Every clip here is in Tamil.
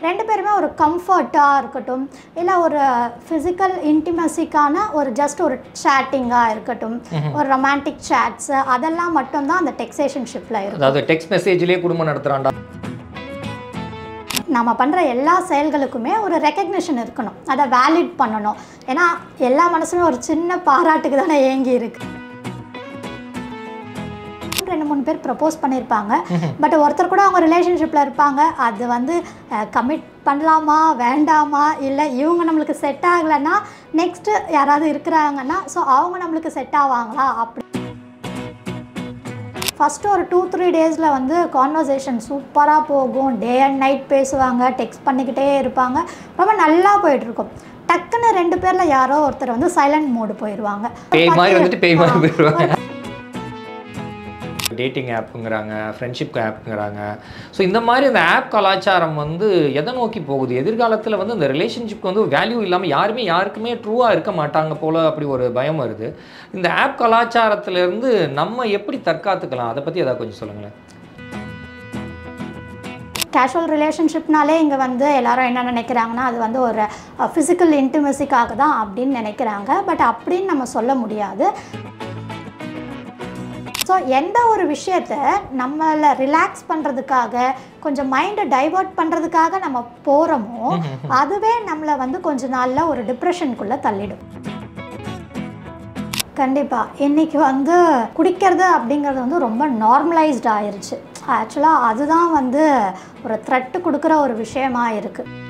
2 பேருமே ஒரு கம்ஃபர்ட்டாக இருக்கட்டும், இல்லை ஒரு ஃபிசிக்கல் இன்டிமசிக்கான ஒரு ஜஸ்ட் ஒரு சேட்டிங்காக இருக்கட்டும், ஒரு ரொமான்டிக் சேட்ஸு அதெல்லாம் மட்டும்தான் அந்த டெக்ஸேஷன்ஷிப்பில் இருக்கும். அதாவது டெக்ஸ்ட் மெசேஜ்லேயே குடும்பம் நடத்துகிறான்டா. நம்ம பண்ணுற எல்லா செயல்களுக்குமே ஒரு ரெக்கக்னிஷன் இருக்கணும், அதை வேலிட் பண்ணணும். ஏன்னா எல்லா மனசுமே ஒரு சின்ன பாராட்டுக்கு தானே ஏங்கி இருக்கு. 2-3 பேர் ப்ரப்போஸ் பண்ணியிருப்பாங்க, பட் ஒருத்தர் கூட அவங்க ரிலேஷன்ஷிப்பில் இருப்பாங்க. அது வந்து கமிட் பண்ணலாமா வேண்டாமா, இல்லை இவங்க நம்மளுக்கு செட் ஆகலைன்னா நெக்ஸ்ட்டு யாராவது இருக்கிறாங்கன்னா ஸோ அவங்க நம்மளுக்கு செட் ஆவாங்களா அப்படி. ஃபஸ்ட்டு ஒரு 2-3 டேஸில் வந்து கான்வர்சேஷன் சூப்பராக போகும், டே அண்ட் நைட் பேசுவாங்க, டெக்ஸ்ட் பண்ணிக்கிட்டே இருப்பாங்க, ரொம்ப நல்லா போயிட்டுருக்கும். டக்குன்னு 2 பேரில் யாரோ ஒருத்தர் வந்து சைலண்ட் மோடு போயிடுவாங்க. டேட்டிங் ஆப்புங்கிறாங்க, ஃப்ரெண்ட்ஷிப் ஆப்புங்கிறாங்க. ஸோ இந்த மாதிரி அந்த ஆப் கலாச்சாரம் வந்து எதை நோக்கி போகுது? எதிர்காலத்தில் வந்து இந்த ரிலேஷன்ஷிப்க்கு வந்து வேல்யூ இல்லாமல் யாருக்குமே ட்ரூவாக இருக்க மாட்டாங்க போல் அப்படி ஒரு பயம் வருது. இந்த ஆப் கலாச்சாரத்திலேருந்து நம்ம எப்படி தற்காத்துக்கலாம், அதை பற்றி ஏதாவது கொஞ்சம் சொல்லுங்களேன். கேஷுவல் ரிலேஷன்ஷிப்னாலே இங்கே வந்து எல்லோரும் என்ன நினைக்கிறாங்கன்னா அது வந்து ஒரு ஃபிசிக்கல் இன்டிமசிக்காக தான் அப்படின்னு நினைக்கிறாங்க. பட் அப்படின்னு நம்ம சொல்ல முடியாது. ஸோ எந்த ஒரு விஷயத்தை நம்மளை ரிலாக்ஸ் பண்ணுறதுக்காக, கொஞ்சம் மைண்டை டைவர்ட் பண்ணுறதுக்காக நம்ம போகிறோமோ அதுவே நம்மளை வந்து கொஞ்ச நாளில் ஒரு டிப்ரெஷனுக்குள்ளே தள்ளிடும். கண்டிப்பாக இன்றைக்கி வந்து குடிக்கிறது அப்படிங்கிறது வந்து ரொம்ப நார்மலைஸ்ட் ஆயிடுச்சு. ஆக்சுவலாக அதுதான் வந்து ஒரு த்ரெட்டு கொடுக்குற ஒரு விஷயமா இருக்குது.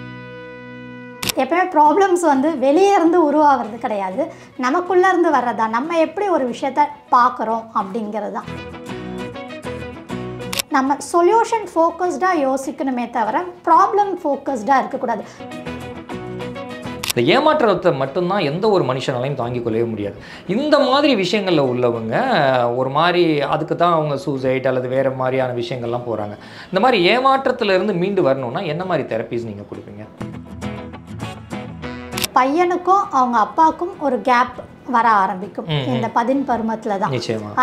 எப்பவுமே ப்ராப்ளம்ஸ் வந்து வெளியே இருந்து உருவாகிறது கிடையாது, நமக்குள்ளேருந்து வர்றதா. நம்ம எப்படி ஒரு விஷயத்த பார்க்குறோம் அப்படிங்கிறது தான். நம்ம சொல்யூஷன் ஃபோக்கஸ்டாக யோசிக்கணுமே தவிர ப்ராப்ளம் ஃபோக்கஸ்டாக இருக்கக்கூடாது. இந்த ஏமாற்றத்தை மட்டும்தான் எந்த ஒரு மனுஷனாலையும் தாங்கிக் கொள்ளவே முடியாது. இந்த மாதிரி விஷயங்களில் உள்ளவங்க ஒரு மாதிரி அதுக்கு தான் அவங்க சூசைட் அல்லது வேறு மாதிரியான விஷயங்கள்லாம் போகிறாங்க. இந்த மாதிரி ஏமாற்றத்திலிருந்து மீண்டு வரணும்னா என்ன மாதிரி தெரப்பீஸ் நீங்கள் கொடுப்பீங்க? பையனுக்கும் அவங்க அப்பாவுக்கும் ஒரு கேப் வர ஆரம்பிக்கும் இந்த 10 பருவத்தில் தான்.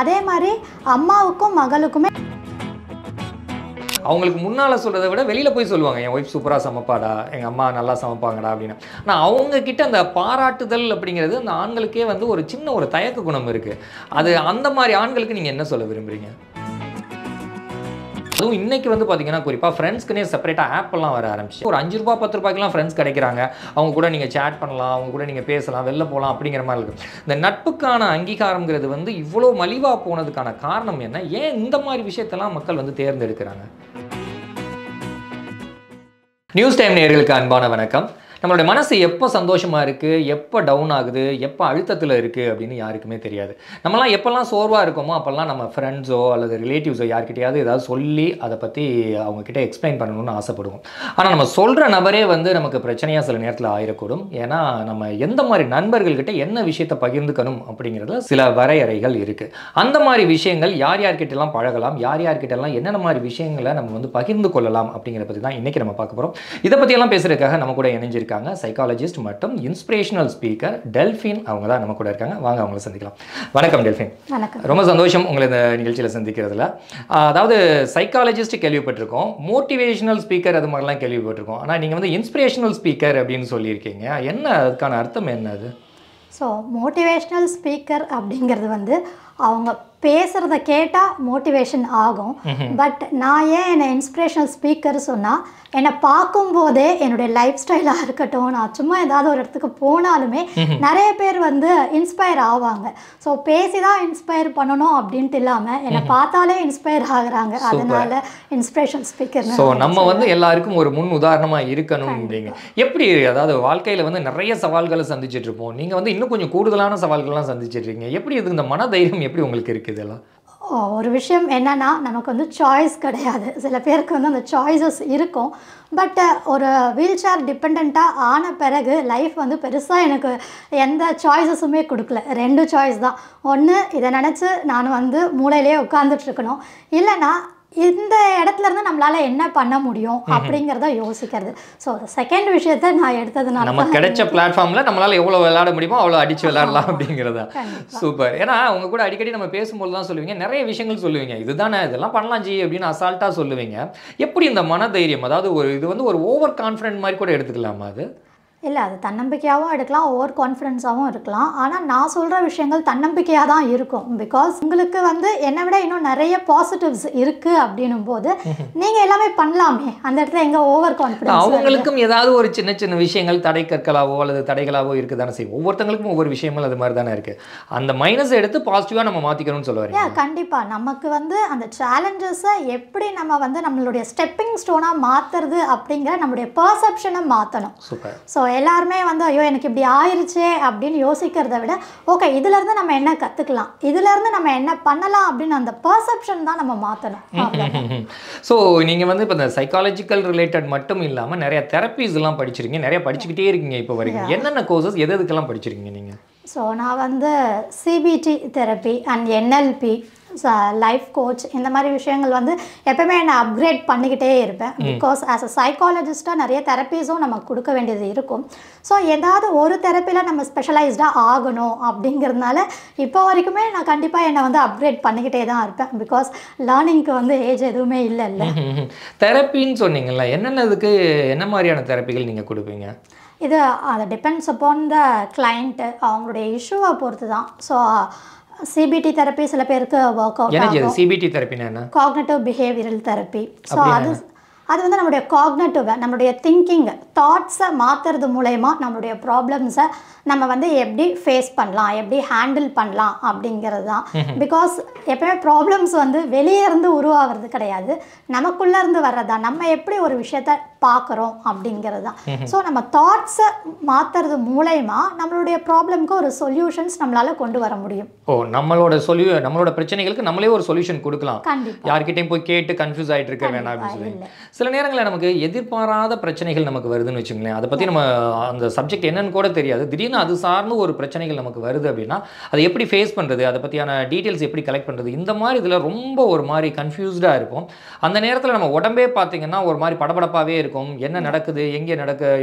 அதே மாதிரி அம்மாவுக்கும் மகளுக்குமே அவங்களுக்கு முன்னால் சொல்கிறத விட வெளியில் போய் சொல்லுவாங்க, என் ஒய்ஃப் சூப்பராக சமைப்பாடா, எங்கள் அம்மா நல்லா சமைப்பாங்கடா அப்படின்னு. ஆனால் அவங்கக்கிட்ட அந்த பாராட்டுதல் அப்படிங்கிறது அந்த ஆண்களுக்கே வந்து ஒரு சின்ன ஒரு தயக்க குணம் இருக்குது. அது அந்த மாதிரி ஆண்களுக்கு நீங்கள் என்ன சொல்ல விரும்புகிறீங்க? அதுவும் இன்றைக்கி வந்து பார்த்தீங்கன்னா குறிப்பாக ஃப்ரெண்ட்ஸ்க்குனே செப்பரேட்டாக ஆப்பெல்லாம் வர ஆரம்பிச்சு. ஒரு 5 ரூபா 10 ரூபாய்க்குலாம் ஃப்ரெண்ட்ஸ் கிடைக்கிறாங்க. அவங்க கூட நீங்கள் சேட் பண்ணலாம், அவங்க கூட நீங்கள் பேசலாம், வெளில போகலாம் அப்படிங்கிற மாதிரி இருக்குது. இந்த நட்புக்கான அங்கீகாரங்கிறது வந்து இவ்வளோ மலிவாக போனதுக்கான காரணம் என்ன? ஏன் இந்த மாதிரி விஷயத்தெல்லாம் மக்கள் வந்து தேர்ந்தெடுக்கிறாங்க? நியூஸ் டைம் நேயர்களுக்கு அன்பான வணக்கம். நம்மளுடைய மனசு எப்போ சந்தோஷமாக இருக்குது, எப்போ டவுன் ஆகுது, எப்போ அழுத்தத்தில் இருக்குது அப்படின்னு யாருக்குமே தெரியாது. நம்மலாம் எப்போல்லாம் சோர்வாக இருக்கோமோ அப்போல்லாம் நம்ம ஃப்ரெண்ட்ஸோ அல்லது ரிலேட்டிவ்ஸோ யார்கிட்டையாவது ஏதாவது சொல்லி அதை பற்றி அவங்கக்கிட்ட எக்ஸ்பிளைன் பண்ணணும்னு ஆசைப்படுவோம். ஆனால் நம்ம சொல்கிற நபரே வந்து நமக்கு பிரச்சனையாக சில நேரத்தில் ஆயிடக்கூடும். ஏன்னா நம்ம எந்த மாதிரி நண்பர்கள்கிட்ட என்ன விஷயத்தை பகிர்ந்துக்கணும் அப்படிங்கிறதுல சில வரையறைகள் இருக்குது. அந்த மாதிரி விஷயங்கள் யார்கிட்டலாம் பழகலாம், யார்கிட்டலாம் என்னென்ன மாதிரி விஷயங்களை நம்ம வந்து பகிர்ந்து கொள்ளலாம் அப்படிங்கிற பற்றி தான் இன்றைக்கி நம்ம பார்க்க போகிறோம். இதை பற்றியெல்லாம் பேசுகிறதுக்காக நம்ம கூட இணைஞ்சிருக்கு சைக்காலஜிஸ்ட் மற்றும் இன்ஸ்பிரேஷனல் ஸ்பீக்கர் டெல்ஃபின். அவங்க தான் நம்ம கூட இருக்காங்க. வாங்க அவங்களை சந்திக்கலாம். வணக்கம் டெல்ஃபின். வணக்கம். ரொம்ப சந்தோஷம் உங்களை இந்த நிகழ்ச்சியில் சந்திக்கிறதுல. அதாவது சைக்காலஜிஸ்ட் கேள்விப்பட்டிருக்கோம், மோட்டிவேஷனல் ஸ்பீக்கர் அது மாதிரிலாம் கேள்விப்பட்டிருக்கோம். ஆனால் நீங்கள் வந்து இன்ஸ்பிரேஷனல் ஸ்பீக்கர் அப்படின்னு சொல்லியிருக்கீங்க. என்ன அதுக்கான அர்த்தம் என்ன? அது மோட்டிவேஷ்னல் ஸ்பீக்கர் அப்படிங்கிறது வந்து அவங்க பேசுகிறத கேட்டால் மோட்டிவேஷன் ஆகும். பட் நான் ஏன் என்னை இன்ஸ்பிரேஷனல் ஸ்பீக்கர் சொன்னால், என்னை பார்க்கும்போதே என்னுடைய லைஃப் ஸ்டைலாக இருக்கட்டும், நான் சும்மா ஏதாவது ஒரு இடத்துக்கு போனாலுமே நிறைய பேர் வந்து இன்ஸ்பயர் ஆவாங்க. ஸோ பேசி தான் இன்ஸ்பயர் பண்ணணும் அப்படின்ட்டு இல்லாமல் என்னை பார்த்தாலே இன்ஸ்பயர் ஆகுறாங்க. அதனால இன்ஸ்பிரேஷனல் ஸ்பீக்கர். ஸோ நம்ம வந்து எல்லாருக்கும் ஒரு முன் உதாரணமாக இருக்கணும் அப்படிங்க. எப்படி அதாவது வாழ்க்கையில் வந்து நிறைய சவால்களை சந்திச்சுட்டு இருப்போம், நீங்கள் வந்து இன்னும் கொஞ்சம் கூடுதலான சவால்கள்லாம் சந்திச்சுட்டு இருக்கீங்க. எப்படி இது இந்த மன தைரியம் எப்படி உங்களுக்கு இருக்குது? இதெல்லாம் ஒரு விஷயம் என்னென்னா, நமக்கு வந்து சாய்ஸ் கிடையாது. சில பேருக்கு வந்து அந்த சாய்ஸஸ் இருக்கும். பட் ஒரு வீல் சேர் டிபெண்ட்டாக ஆன பிறகு லைஃப் வந்து பெருசாக எனக்கு எந்த சாய்ஸஸுமே கொடுக்கல. 2 சாய்ஸ் தான். ஒன்று, இதை நினச்சி நான் வந்து மூளையிலே உட்காந்துட்ருக்கணும், இல்லைனா இந்த இடத்துல இருந்து நம்மளால என்ன பண்ண முடியும் அப்படிங்கிறத யோசிக்கிறது. ஸோ செகண்ட் விஷயத்தை நான் எடுத்ததுனால நம்ம கிடைச்ச பிளாட்ஃபார்ம்ல நம்மளால எவ்வளவு விளையாட முடியுமோ அவ்வளோ அடிச்சு விளையாடலாம் அப்படிங்கிறதா. சூப்பர். ஏன்னா அவங்க கூட அடிக்கடி நம்ம பேசும்போது தான் சொல்லுவீங்க, நிறைய விஷயங்கள் சொல்லுவீங்க, இதுதானே இதெல்லாம் பண்ணலாம் ஜி அப்படின்னு அசால்ட்டா சொல்லுவீங்க. எப்படி இந்த மனதைரியம், அதாவது இது வந்து ஒரு ஓவர் கான்ஃபிடென்ட் மாதிரி கூட எடுத்துக்கலாமா அது? இல்லை, அது தன்னம்பிக்கையாகவும் எடுக்கலாம், ஓவர் கான்ஃபிடென்ஸாகவும் இருக்கலாம். ஆனால் நான் சொல்கிற விஷயங்கள் தன்னம்பிக்கையாக தான் இருக்கும். பிகாஸ் உங்களுக்கு வந்து என்னை விட இன்னும் நிறைய பாசிட்டிவ்ஸ் இருக்குது அப்படின்னும் போது நீங்கள் எல்லாமே பண்ணலாமே. அந்த இடத்துல எங்கே ஓவர் கான்ஃபிடென்ஸ்? அவங்களுக்கும் ஏதாவது ஒரு சின்ன சின்ன விஷயங்கள் தடை கற்களாவோ அல்லது தடைகளாவோ இருக்குது தானே செய்யும். ஒவ்வொருத்தங்களுக்கும் ஒவ்வொரு விஷயங்கள் அது மாதிரி தானே இருக்குது. அந்த மைனஸை எடுத்து பாசிட்டிவாக நம்ம மாற்றிக்கணும்னு சொல்லுவாங்க. கண்டிப்பாக நமக்கு வந்து அந்த சேலஞ்சஸை எப்படி நம்ம வந்து நம்மளுடைய ஸ்டெப்பிங் ஸ்டோனாக மாற்றுறது அப்படிங்கிற நம்மளுடைய பர்செப்ஷனை மாற்றணும். சூப்பர். ஸோ எல்லாருமே வந்து ஐயோ எனக்கு இப்படி ஆயிடுச்சே அப்படின்னு யோசிக்கிறத விட ஓகே இதுலேருந்து நம்ம என்ன கற்றுக்கலாம், இதுலேருந்து நம்ம என்ன பண்ணலாம் அப்படின்னு அந்த பர்செப்ஷன் தான் நம்ம மாற்றணும். ஸோ நீங்கள் வந்து இப்போ இந்த சைக்காலஜிக்கல் ரிலேட்டட் மட்டும் இல்லாமல் நிறைய தெரப்பீஸ் எல்லாம் படிச்சிருக்கீங்க, நிறைய படிச்சுக்கிட்டே இருக்கீங்க இப்போ வரைக்கும். என்னென்ன கோர்சஸ் எதுக்கெல்லாம் படிச்சிருக்கீங்க நீங்கள்? ஸோ நான் வந்து CBT therapy and NLP, life coach, இந்த மாதிரி விஷயங்கள் வந்து எப்பவுமே என்னை அப்கிரேட் பண்ணிக்கிட்டே இருப்பேன். பிகாஸ் ஆஸ் அ சைக்காலஜிஸ்ட்டாக நிறைய தெரப்பீஸும் நமக்கு கொடுக்க வேண்டியது இருக்கும். ஸோ ஏதாவது ஒரு தெரப்பியில் நம்ம ஸ்பெஷலைஸ்டாக ஆகணும் அப்படிங்கிறதுனால இப்போ வரைக்குமே நான் கண்டிப்பாக என்னை வந்து அப்கிரேட் பண்ணிக்கிட்டே தான் இருப்பேன். பிகாஸ் லேர்னிங்க்கு வந்து ஏஜ் எதுவுமே இல்லைல்ல. தெரப்பின்னு சொன்னீங்கல்ல, என்னென்னதுக்கு என்ன மாதிரியான தெரப்பிகள் நீங்கள் கொடுப்பீங்க? இது அது டிபெண்ட்ஸ் அப்பான் த கிளைண்ட்டு, அவங்களுடைய இஷ்யூவை பொறுத்து தான். ஸோ சிபிடி தெரப்பி சில பேருக்கு ஒர்க் அவுட் ஆகும். சிபிடி தெரப்பினா என்ன? Cognitive behavioural therapy. ஸோ அது வந்து நம்மளுடைய காக்னிட்டிவை, நம்மளுடைய திங்கிங் தாட்ஸை மாற்றுறது மூலயமா நம்மளுடைய ப்ராப்ளம்ஸை நம்ம வந்து எப்படி ஃபேஸ் பண்ணலாம், எப்படி ஹேண்டில் பண்ணலாம் அப்படிங்கிறது தான். பிகாஸ் எப்பவுமே ப்ராப்ளம்ஸ் வந்து வெளியே இருந்து உருவாகிறது கிடையாது, நமக்குள்ளே இருந்து வர்றதான். நம்ம எப்படி ஒரு விஷயத்த பார்க்குறோம் அப்படிங்கிறது தான். ஸோ நம்ம தாட்ஸை மாற்றுறது மூலயமா நம்மளுடைய ப்ராப்ளம்க்கு ஒரு சொல்யூஷன்ஸ் நம்மளால் கொண்டு வர முடியும். நம்மளோட பிரச்சனைகளுக்கு நம்மளே ஒரு சொல்யூஷன் கொடுக்கலாம். கண்டிப்பாக யார்கிட்டையும் போய் கேட்டு கன்ஃபியூஸ் ஆகிட்டு இருக்க வேணாம் அப்படின்னு சொல்லி. சில நேரங்களில் நமக்கு எதிர்பாராத பிரச்சனைகள் நமக்கு வருதுன்னு வச்சுங்களேன், அதை பற்றி நம்ம அந்த சப்ஜெக்ட் என்னன்னு கூட தெரியாது, திடீர்னு அது சார்ந்து ஒரு பிரச்சனைகள் நமக்கு வருது அப்படின்னா அதை எப்படி ஃபேஸ் பண்ணுறது, அதை பற்றியான டீட்டெயில்ஸ் எப்படி கலெக்ட் பண்ணுறது, இந்த மாதிரி இதில் ரொம்ப ஒரு மாதிரி கன்ஃபியூஸ்டாக இருக்கும். அந்த நேரத்தில் நம்ம உடம்பே பார்த்தீங்கன்னா ஒரு மாதிரி படபடப்பாகவே இருக்கும். என்ன நடக்குது, எங்கே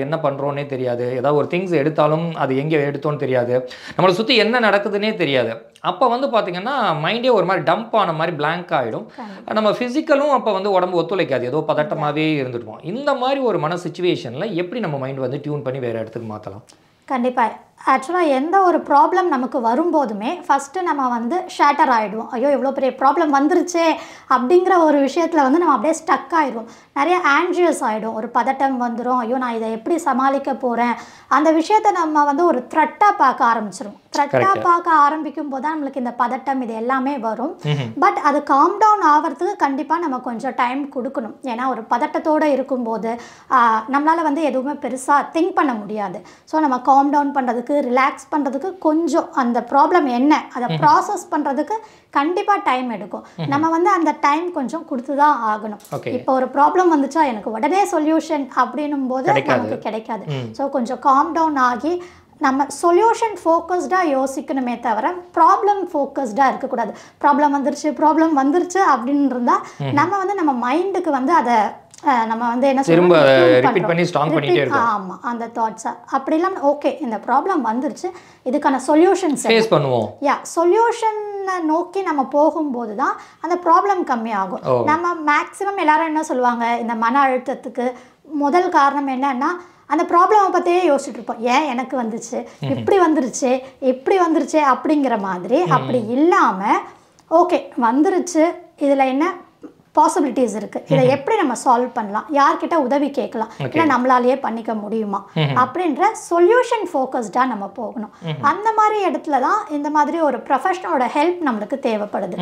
என்ன பண்ணுறோன்னே தெரியாது. ஏதாவது ஒரு திங்ஸ் எடுத்தாலும் அது எங்கே எடுத்தோன்னு தெரியாது, நம்மளை சுற்றி என்ன நடக்குதுன்னே தெரியாது. அப்போ வந்து பார்த்தீங்கன்னா மைண்டே ஒரு மாதிரி டம்ப் ஆன மாதிரி பிளாங்க் ஆகிடும். நம்ம ஃபிசிக்கலும் அப்போ வந்து உடம்பு ஒத்துழைக்காது, ஏதோ பதட்டமாகவே இருந்துட்டுவோம். இந்த மாதிரி ஒரு மன சிச்சுவேஷனில் எப்படி நம்ம மைண்ட் வந்து டியூன் பண்ணி வேறு இடத்துக்கு மாற்றலாம்? கண்டிப்பாக. ஆக்சுவலாக எந்த ஒரு ப்ராப்ளம் நமக்கு வரும்போதுமே ஃபஸ்ட்டு நம்ம வந்து ஷேட்டர் ஆகிடுவோம். ஐயோ இவ்வளோ பெரிய ப்ராப்ளம் வந்துருச்சே அப்படிங்கிற ஒரு விஷயத்தில் வந்து நம்ம அப்படியே ஸ்டக் ஆகிடுவோம். நிறைய ஆன்ஷியஸ் ஆகிடும், ஒரு பதட்டம் வந்துடும். ஐயோ நான் இதை எப்படி சமாளிக்க போகிறேன், அந்த விஷயத்தை நம்ம வந்து ஒரு த்ரெட்டாக பார்க்க ஆரம்பிச்சிடும். த்ரெட்டாக பார்க்க ஆரம்பிக்கும் போது தான் நம்மளுக்கு இந்த பதட்டம் இது எல்லாமே வரும். பட் அது காம் டவுன் ஆகிறதுக்கு கண்டிப்பாக நம்ம கொஞ்சம் டைம் கொடுக்கணும். ஏன்னா ஒரு பதட்டத்தோடு இருக்கும்போது நம்மளால் வந்து எதுவுமே பெருசாக திங்க் பண்ண முடியாது. ஸோ நம்ம காம் டவுன் பண்ணுறதுக்கு, ரிலாக்ஸ் பண்ணுறதுக்கு, கொஞ்சம் அந்த ப்ராப்ளம் என்ன அதை ப்ராசஸ் பண்ணுறதுக்கு கண்டிப்பாக டைம் எடுக்கும். நம்ம வந்து அந்த டைம் கொஞ்சம் கொடுத்து தான் ஆகணும். இப்போ ஒரு ப்ராப்ளம் வந்துச்சா எனக்கு உடனே சொல்யூஷன் அப்படின்னும் போது நமக்கு கிடைக்காது. ஸோ கொஞ்சம் காம் டவுன் ஆகி நம்ம சொல்யூஷன் ஃபோக்கஸ்டாக யோசிக்கணுமே தவிர ப்ராப்ளம் ஃபோக்கஸ்டாக இருக்கக்கூடாது. ப்ராப்ளம் வந்துருச்சு அப்படின்னு இருந்தால் நம்ம வந்து நம்ம மைண்டுக்கு வந்து அதை நம்ம வந்து என்ன சொல்றோம், ஆமாம் அந்த தாட்ஸை அப்படிலாம் ஓகே இந்த ப்ராப்ளம் வந்துருச்சு, இதுக்கான சொல்யூஷன்ஸ் ஃபேஸ் பண்ணுவோம். சொல்யூஷன் நோக்கி நம்ம போகும்போது தான் அந்த ப்ராப்ளம் கம்மியாகும். நம்ம மேக்ஸிமம் எல்லாரும் என்ன சொல்லுவாங்க, இந்த மன அழுத்தத்துக்கு முதல் காரணம் என்னன்னா அந்த ப்ராப்ளமை பற்றியே யோசிச்சுட்டு இருப்போம். ஏன் எனக்கு வந்துச்சு, இப்படி வந்துருச்சு அப்படிங்கிற மாதிரி. அப்படி இல்லாமல் ஓகே வந்துருச்சு, இதில் என்ன பாசிபிலிட்டிஸ் இருக்குது, இதை எப்படி நம்ம சால்வ் பண்ணலாம், யார்கிட்ட உதவி கேட்கலாம், இல்லை நம்மளாலேயே பண்ணிக்க முடியுமா அப்படின்ற சொல்யூஷன் ஃபோக்கஸ்டாக நம்ம போகணும். அந்த மாதிரி இடத்துல தான் இந்த மாதிரி ஒரு ப்ரொஃபஷனலோட ஹெல்ப் நம்மளுக்கு தேவைப்படுது.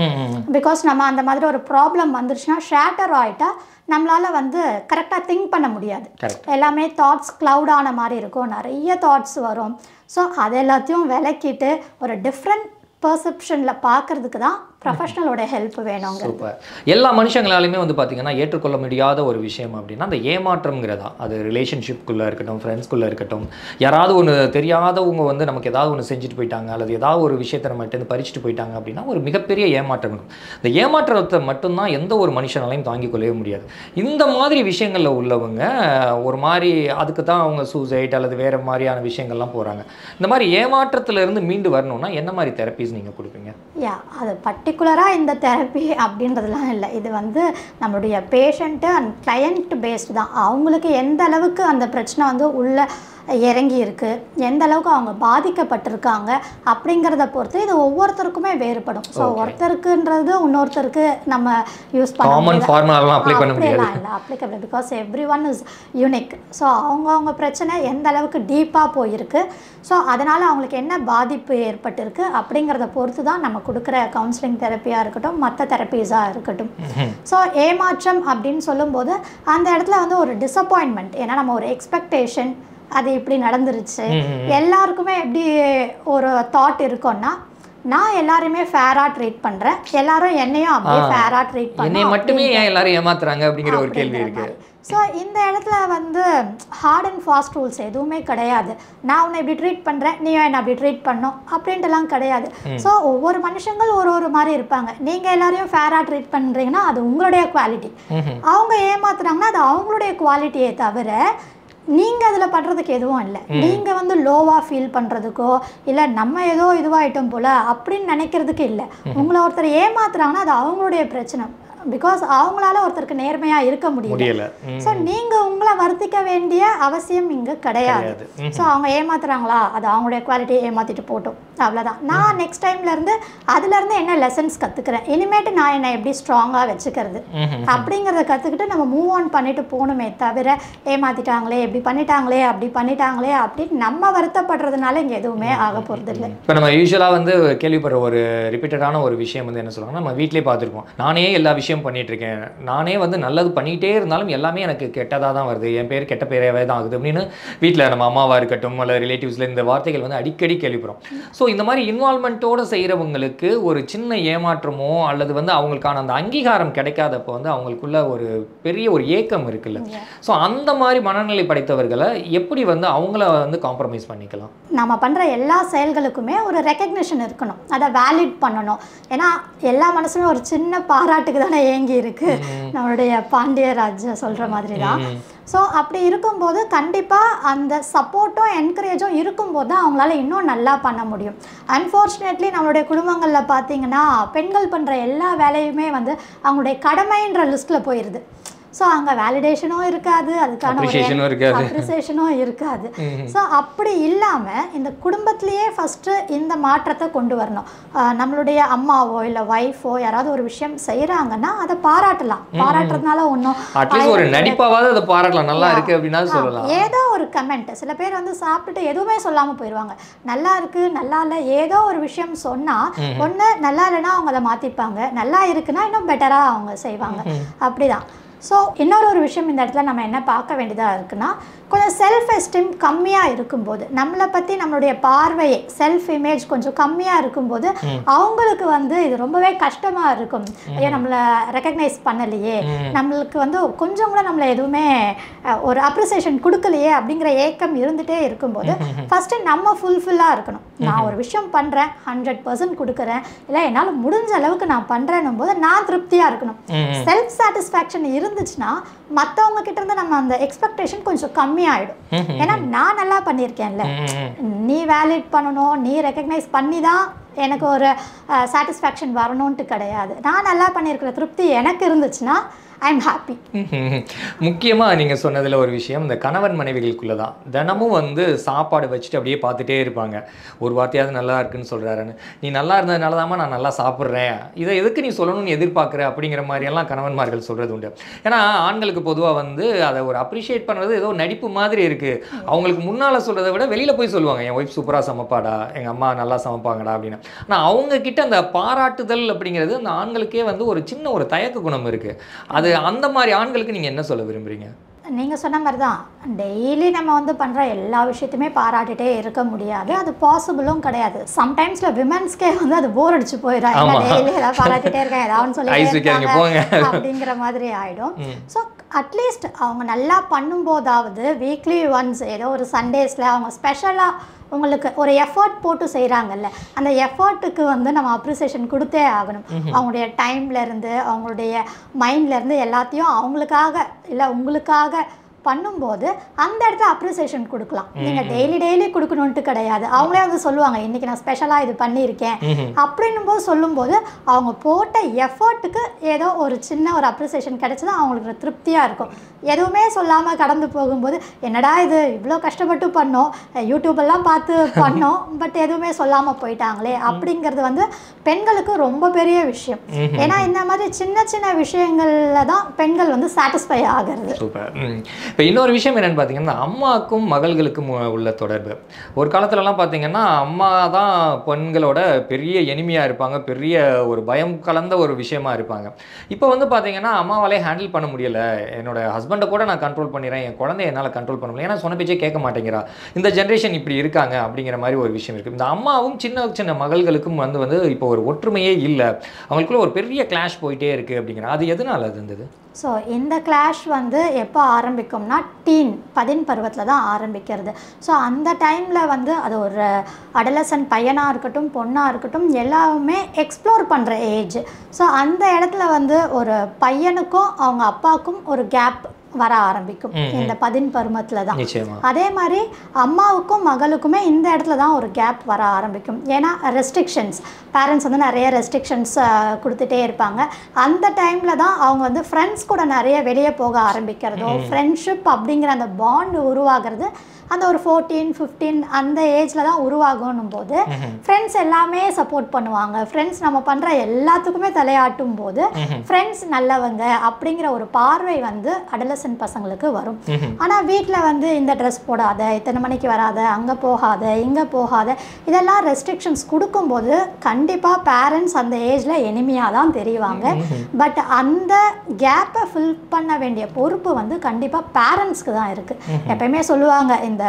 பிகாஸ் நம்ம அந்த மாதிரி ஒரு ப்ராப்ளம் வந்துருச்சுன்னா ஷேட்டர் ஆகிட்டா நம்மளால் வந்து கரெக்டாக திங்க் பண்ண முடியாது. எல்லாமே தாட்ஸ் க்ளவுட் ஆன மாதிரி இருக்கும், நிறைய தாட்ஸ் வரும். ஸோ அது எல்லாத்தையும் விளக்கிட்டு ஒரு டிஃப்ரெண்ட் பர்செப்ஷனில் பார்க்கறதுக்கு தான் ப்ரொஃபஷனலோட ஹெல்ப் வேணுங்க. சூப்பர். எல்லா மனுஷங்களாலுமே வந்து பார்த்தீங்கன்னா ஏற்றுக்கொள்ள முடியாத ஒரு விஷயம் அப்படின்னா அந்த ஏமாற்றம்ங்கிறதா. அது ரிலேஷன்ஷிப்குள்ளே இருக்கட்டும், ஃப்ரெண்ட்ஸ்குள்ளே இருக்கட்டும், யாராவது ஒன்று தெரியாதவங்க வந்து நமக்கு ஏதாவது ஒன்று செஞ்சுட்டு போயிட்டாங்க அல்லது ஏதாவது ஒரு விஷயத்தை நம்மகிட்ட பறிச்சுட்டு போயிட்டாங்க அப்படின்னா ஒரு மிகப்பெரிய ஏமாற்றம் இருக்கும். இந்த ஏமாற்றத்தை மட்டும்தான் எந்த ஒரு மனுஷனாலையும் தாங்கிக் கொள்ளவே முடியாது. இந்த மாதிரி விஷயங்களில் உள்ளவங்க ஒரு மாதிரி அதுக்கு தான் அவங்க சூசைட் அல்லது வேறு மாதிரியான விஷயங்கள்லாம் போகிறாங்க. இந்த மாதிரி ஏமாற்றத்திலிருந்து மீண்டு வரணும்னா என்ன மாதிரி தெரப்பீஸ் நீங்கள் கொடுப்பீங்க? அது பர்டிகுலராக இந்த தெரப்பி அப்படின்றதுலாம் இல்லை. இது வந்து நம்மளுடைய பேஷண்ட்டு அண்ட் கிளையண்ட் பேஸ்டு தான். அவங்களுக்கு எந்த அளவுக்கு அந்த பிரச்சனை வந்து உள்ள இறங்கி இருக்குது, எந்த அளவுக்கு அவங்க பாதிக்கப்பட்டிருக்காங்க அப்படிங்கிறத பொறுத்து இது ஒவ்வொருத்தருக்குமே வேறுபடும். ஸோ ஒருத்தருக்குன்றது இன்னொருத்தருக்கு நம்ம யூஸ் பண்ணலாம் இல்லை applicable, because every one is unique. So அவங்கவுங்க பிரச்சனை எந்த அளவுக்கு டீப்பாக போயிருக்கு, ஸோ அதனால் அவங்களுக்கு என்ன பாதிப்பு ஏற்பட்டிருக்கு அப்படிங்கிறத பொறுத்து தான் நம்ம கொடுக்குற கவுன்சிலிங் தெரப்பியாக இருக்கட்டும், மற்ற தெரப்பீஸாக இருக்கட்டும். ஸோ ஏமாற்றம் அப்படின்னு சொல்லும்போது அந்த இடத்துல வந்து ஒரு டிசப்பாயின்மெண்ட், ஏன்னா நம்ம ஒரு எக்ஸ்பெக்டேஷன் அது இப்படி நடந்துருச்சு. எல்லாருக்குமே எப்படி ஒரு தாட் இருக்கும்னா, நான் எல்லாருமே ஃபேராக ட்ரீட் பண்ணுறேன், எல்லாரும் என்னையும் அப்படியே ஃபேராக ட்ரீட் பண்ண மட்டுமே ஏன் எல்லாரும் ஏமாத்துறாங்க அப்படிங்கிற ஒரு கேள்வி இருக்கு. ஸோ இந்த இடத்துல வந்து ஹார்ட் அண்ட் ஃபாஸ்ட் ரூல்ஸ் எதுவுமே கிடையாது. நான் உன்னை இப்படி ட்ரீட் பண்ணுறேன், நீயும் என்னை அப்படி ட்ரீட் பண்ணணும் அப்படின்ட்டுலாம் கிடையாது. ஸோ ஒவ்வொரு மனுஷங்கள் ஒரு மாதிரி இருப்பாங்க. நீங்கள் எல்லாரையும் ஃபேராக ட்ரீட் பண்ணுறீங்கன்னா அது உங்களுடைய குவாலிட்டி, அவங்க ஏமாத்துறாங்கன்னா அது அவங்களுடைய குவாலிட்டியே தவிர நீங்கள் அதில் பண்ணுறதுக்கு எதுவும் இல்லை. நீங்கள் வந்து லோவாக ஃபீல் பண்ணுறதுக்கோ இல்லை நம்ம ஏதோ இதுவாகிட்டோம் போல் அப்படின்னு நினைக்கிறதுக்கு இல்லை. உங்களை ஒருத்தர் ஏமாத்துறாங்கன்னா அது அவங்களுடைய பிரச்சனை. பிகாஸ் அவங்களால ஒருத்தருக்கு நேர்மையாக இருக்க முடியல. ஸோ நீங்கள் உங்களை வருத்திக்க வேண்டிய அவசியம் இங்கே கிடையாது. ஸோ அவங்க ஏமாத்துறாங்களா, அது அவங்களுடைய குவாலிட்டியை ஏமாற்றிட்டு போட்டோம், அவ்வளோதான். நான் நெக்ஸ்ட் டைம்லேருந்து அதுலேருந்து என்ன லெசன்ஸ் கற்றுக்கிறேன், இனிமேட்டு நான் என்னை எப்படி ஸ்ட்ராங்காக வச்சுக்கிறது அப்படிங்கிறத கற்றுக்கிட்டு நம்ம மூவ் ஆன் பண்ணிட்டு போகணுமே தவிர ஏமாற்றிட்டாங்களே இப்படி பண்ணிட்டாங்களே அப்படி பண்ணிட்டாங்களே அப்படின்னு நம்ம வருத்தப்படுறதுனால இங்கே எதுவுமே ஆக போகிறது இல்லை. இப்போ நம்ம யூஸ்வலாக வந்து கேள்விப்படுற ஒரு ரிப்பீட்டடான ஒரு விஷயம் வந்து என்ன சொல்லுவாங்கன்னா, நம்ம வீட்டிலே பார்த்துருப்போம், நானே எல்லா விஷயம் பண்ணிட்டு இருக்கேன், நானே வந்து நல்லது பண்ணிகிட்டே இருந்தாலும் எல்லாமே எனக்கு கெட்டதாக தான் வருது, என் பேர் கெட்ட பேராகவே தான் ஆகுது அப்படின்னு வீட்டில் நம்ம அம்மாவாக இருக்கட்டும் அல்ல ரிலேட்டிவ்ஸில் இந்த வார்த்தைகள் வந்து அடிக்கடி கேள்விப்படுறோம். ஸோ இந்த மாதிரி இன்வால்மெண்ட்டோடு செய்கிறவங்களுக்கு ஒரு சின்ன ஏமாற்றமோ அல்லது வந்து அவங்களுக்கான அந்த அங்கீகாரம் கிடைக்காதப்போ வந்து அவங்களுக்குள்ள ஒரு பெரிய ஒரு ஏக்கம் இருக்குல்ல. ஸோ அந்த மாதிரி மனநிலை படைத்தவர்களை எப்படி வந்து அவங்கள வந்து காம்ப்ரமைஸ் பண்ணிக்கலாம்? நம்ம பண்ணுற எல்லா செயல்களுக்குமே ஒரு ரெக்கக்னிஷன் இருக்கணும், அதை வேலிட் பண்ணணும். ஏன்னா எல்லா மனசுமே ஒரு சின்ன பாராட்டுக்கு தானே ஏங்கி இருக்கு, நம்மளுடைய பாண்டியராஜ் சொல்கிற மாதிரி தான். ஸோ அப்படி இருக்கும்போது கண்டிப்பாக அந்த சப்போர்ட்டும் என்கரேஜும் இருக்கும்போது தான் அவங்களால இன்னும் நல்லா பண்ண முடியும். அன்ஃபார்ச்சுனேட்லி நம்மளுடைய குடும்பங்களில் பார்த்தீங்கன்னா பெண்கள் பண்ணுற எல்லா வேலையுமே வந்து அவங்களுடைய கடமைன்ற லிஸ்ட்டில் போயிடுது. ஸோ அங்கே வேலிடேஷனும் இருக்காது, அதுக்கான அப்ரிசியேஷனும் இருக்காது. ஸோ அப்படி இல்லாமல் இந்த குடும்பத்திலேயே ஃபஸ்ட்டு இந்த மாற்றத்தை கொண்டு வரணும். நம்மளுடைய அம்மாவோ இல்லை ஒய்ஃபோ யாராவது ஒரு விஷயம் செய்கிறாங்கன்னா அதை பாராட்டலாம். பாராட்டுறதுனால ஒன்றும் ஏதோ ஒரு கமெண்ட், சில பேர் வந்து சாப்பிட்டுட்டு எதுவுமே சொல்லாமல் போயிடுவாங்க, நல்லா இருக்குது நல்லா இல்லை, ஏதோ ஒரு விஷயம் சொன்னால் ஒன்று நல்லா இல்லைன்னா அவங்க அதை மாற்றிப்பாங்க, நல்லா இருக்குன்னா இன்னும் பெட்டராக அவங்க செய்வாங்க. அப்படிதான். ஸோ இன்னொரு விஷயம் இந்த இடத்துல நம்ம என்ன பார்க்க வேண்டியதாக இருக்குன்னா, கொஞ்சம் செல்ஃப் எஸ்டீம் கம்மியாக இருக்கும்போது, நம்மளை பற்றி நம்மளுடைய பார்வையை செல்ஃப் இமேஜ் கொஞ்சம் கம்மியாக இருக்கும்போது அவங்களுக்கு வந்து இது ரொம்பவே கஷ்டமாக இருக்கும். ஐயோ நம்மளை ரெக்கக்னைஸ் பண்ணலையே, நம்மளுக்கு வந்து கொஞ்சம் கூட நம்மளை எதுவுமே ஒரு அப்ரிசியேஷன் கொடுக்கலையே அப்படிங்கிற ஏக்கம் இருந்துகிட்டே இருக்கும்போது ஃபஸ்ட்டு நம்ம ஃபுல்ஃபில்லாக இருக்கணும். நான் ஒரு விஷயம் பண்ணுறேன், 100% கொடுக்குறேன், இல்லை என்னால் முடிஞ்ச அளவுக்கு நான் பண்ணுறேன்னும் போது நான் திருப்தியாக இருக்கணும். செல்ஃப் சாட்டிஸ்ஃபேக்ஷன் இருந்துச்சுன்னா மற்றவங்க கிட்ட இருந்து நம்ம அந்த எக்ஸ்பெக்டேஷன் கொஞ்சம் கம்மியாயிடும். ஏன்னா நான் நல்லா பண்ணியிருக்கேன்ல, நீ வேலிட் பண்ணணும், நீ ரெக்கக்னைஸ் பண்ணி தான் எனக்கு ஒரு சாட்டிஸ்ஃபேக்ஷன் வரணும்ன்ட்டு கிடையாது. நான் நல்லா பண்ணியிருக்கிற திருப்தி எனக்கு இருந்துச்சுன்னா ஐ எம் ஹாப்பி. முக்கியமாக நீங்கள் சொன்னதில் ஒரு விஷயம், இந்த கணவன் மனைவிகளுக்குள்ளே தான் தினமும் வந்து சாப்பாடு வச்சுட்டு அப்படியே பார்த்துட்டே இருப்பாங்க. ஒரு வார்த்தையாவது நல்லா இருக்குன்னு சொல்கிறாருன்னு, நீ நல்லா இருந்ததுனால தாம்மா நான் நல்லா சாப்பிட்றேன், இதை எதுக்கு நீ சொல்லணும்னு எதிர்பார்க்குற அப்படிங்கிற மாதிரியெல்லாம் கணவன்மார்கள் சொல்கிறது உண்டு. ஏன்னா ஆண்களுக்கு பொதுவாக வந்து அதை ஒரு அப்ரிஷியேட் பண்ணுறது ஏதோ நடிப்பு மாதிரி இருக்குது. அவங்களுக்கு முன்னால் சொல்கிறத விட வெளியில் போய் சொல்லுவாங்க, என் ஒய்ஃப் சூப்பராக சமைப்பாடா, எங்கள் அம்மா நல்லா சமைப்பாங்கடா அப்படின்னு. ஆனால் அவங்கக்கிட்ட அந்த பாராட்டுதல் அப்படிங்கிறது அந்த ஆண்களுக்கே வந்து ஒரு சின்ன ஒரு தயக்க குணம் இருக்குது. அது அந்த மாதிரி ஆண்களுக்கு நீங்கள் என்ன சொல்ல விரும்புகிறீங்க? நீங்கள் சொன்ன மாதிரி தான் டெய்லி நம்ம வந்து பண்ணுற எல்லா விஷயத்தையுமே பாராட்டிகிட்டே இருக்க முடியாது, அது பாசிபிளும் கிடையாது. சம்டைம்ஸில் விமென்ஸ்க்கே வந்து அது போர் அடிச்சு போயிடும், ஏன்னா டெய்லி ஏதாவது பாராட்டிகிட்டே இருக்கேன் ஏதாவது சொல்லி அப்படிங்கிற மாதிரி ஆகிடும். ஸோ அட்லீஸ்ட் அவங்க நல்லா பண்ணும்போதாவது வீக்லி ஒன்ஸ் ஏதோ ஒரு சண்டேஸில் அவங்க ஸ்பெஷலாக உங்களுக்கு ஒரு எஃபர்ட் போட்டு செய்கிறாங்கல்ல, அந்த எஃபர்ட்டுக்கு வந்து நம்ம அப்ரிசியேஷன் கொடுத்தே ஆகணும். அவங்களுடைய டைம்லேருந்து அவங்களுடைய மைண்ட்லேருந்து எல்லாத்தையும் அவங்களுக்காக இல்லை உங்களுக்காக பண்ணும்போது அந்த இடத்துல அப்ரிசியேஷன் கொடுக்கலாம். நீங்கள் டெய்லி கொடுக்கணுன்ட்டு கிடையாது. அவங்களே வந்து சொல்லுவாங்க இன்றைக்கி நான் ஸ்பெஷலாக இது பண்ணியிருக்கேன் அப்படின்னும் போது சொல்லும்போது அவங்க போட்ட எஃபர்ட்டுக்கு ஏதோ ஒரு சின்ன ஒரு அப்ரிசியேஷன் கிடைச்சது அவங்களுக்கு திருப்தியாக இருக்கும். எதுவுமே சொல்லாமல் கடந்து போகும்போது என்னடா இது இவ்வளோ கஷ்டப்பட்டு பண்ணோம், யூடியூபெல்லாம் பார்த்து பண்ணோம், பட் எதுவுமே சொல்லாமல் போயிட்டாங்களே அப்படிங்கிறது வந்து பெண்களுக்கு ரொம்ப பெரிய விஷயம். ஏன்னா இந்த மாதிரி சின்ன சின்ன விஷயங்களில் தான் பெண்கள் வந்து சாட்டிஸ்ஃபை ஆகிறது. இப்போ இன்னொரு விஷயம் என்னென்னு பார்த்தீங்கன்னா, அம்மாவுக்கும் மகள்களுக்கும் உள்ள தொடர்பு. ஒரு காலத்துலலாம் பார்த்தீங்கன்னா அம்மா தான் பெண்களோட பெரிய எனிமையாக இருப்பாங்க, பெரிய ஒரு பயம் கலந்த ஒரு விஷயமா இருப்பாங்க. இப்போ வந்து பார்த்தீங்கன்னா அம்மாவாலே ஹேண்டில் பண்ண முடியலை, என்னோட ஹஸ்பண்டை கூட நான் கண்ட்ரோல் பண்ணிடுறேன், என் குழந்தைய என்னால் கண்ட்ரோல் பண்ண முடியல, ஏன்னா சொன்ன பேச்சே கேட்க மாட்டேங்கிறா, இந்த ஜென்ரேஷன் இப்படி இருக்காங்க அப்படிங்கிற மாதிரி ஒரு விஷயம் இருக்குது. இந்த அம்மாவும் சின்ன சின்ன மகள்களுக்கும் வந்து இப்போ ஒரு ஒற்றுமையே இல்லை, அவங்களுக்குள்ள ஒரு பெரிய கிளாஷ் போயிட்டே இருக்குது அப்படிங்கிற, அது எதனால் அது இருந்தது? ஸோ இந்த கிளாஷ் வந்து எப்போ ஆரம்பிக்கும்னா பதின் பருவத்தில் தான் ஆரம்பிக்கிறது. ஸோ அந்த டைமில் வந்து அது ஒரு அடலசன்ட் பையனாக இருக்கட்டும் பொண்ணாக இருக்கட்டும் எல்லாருமே எக்ஸ்ப்ளோர் பண்ணுற ஏஜ். ஸோ அந்த இடத்துல வந்து ஒரு பையனுக்கும் அவங்க அப்பாவுக்கும் ஒரு கேப் வர ஆரம்பிக்கும் இந்த பருவத்தில் தான். அதே மாதிரி அம்மாவுக்கும் மகளுக்குமே இந்த இடத்துல தான் ஒரு கேப் வர ஆரம்பிக்கும். ஏன்னா ரெஸ்ட்ரிக்ஷன்ஸ், பேரண்ட்ஸ் வந்து நிறைய ரெஸ்ட்ரிக்ஷன்ஸ் கொடுத்துட்டே இருப்பாங்க. அந்த டைமில் தான் அவங்க வந்து ஃப்ரெண்ட்ஸ் கூட நிறைய வெளியே போக ஆரம்பிக்கிறதோ, ஃப்ரெண்ட்ஷிப் அப்படிங்கிற அந்த பாண்ட் உருவாகிறது அந்த ஒரு 14, 15 அந்த ஏஜில் தான் உருவாகணும் போது ஃப்ரெண்ட்ஸ் எல்லாமே சப்போர்ட் பண்ணுவாங்க. ஃப்ரெண்ட்ஸ் நம்ம பண்ணுற எல்லாத்துக்குமே தலையாட்டும் போது ஃப்ரெண்ட்ஸ் நல்லவங்க அப்படிங்கிற ஒரு பார்வை வந்து அடலசன்ட் பசங்களுக்கு வரும். ஆனால் வீட்டில் வந்து இந்த ட்ரெஸ் போடாத, இத்தனை மணிக்கு வராத, அங்கே போகாத, இங்கே போகாத, இதெல்லாம் ரெஸ்ட்ரிக்ஷன்ஸ் கொடுக்கும்போது கண்டிப்பாக பேரண்ட்ஸ் அந்த ஏஜில் எனிமையாக தான் தெரிவாங்க. பட் அந்த கேப்பை ஃபில் பண்ண வேண்டிய பொறுப்பு வந்து கண்டிப்பாக பேரண்ட்ஸ்க்கு தான் இருக்குது. எப்பயுமே சொல்லுவாங்க இந்த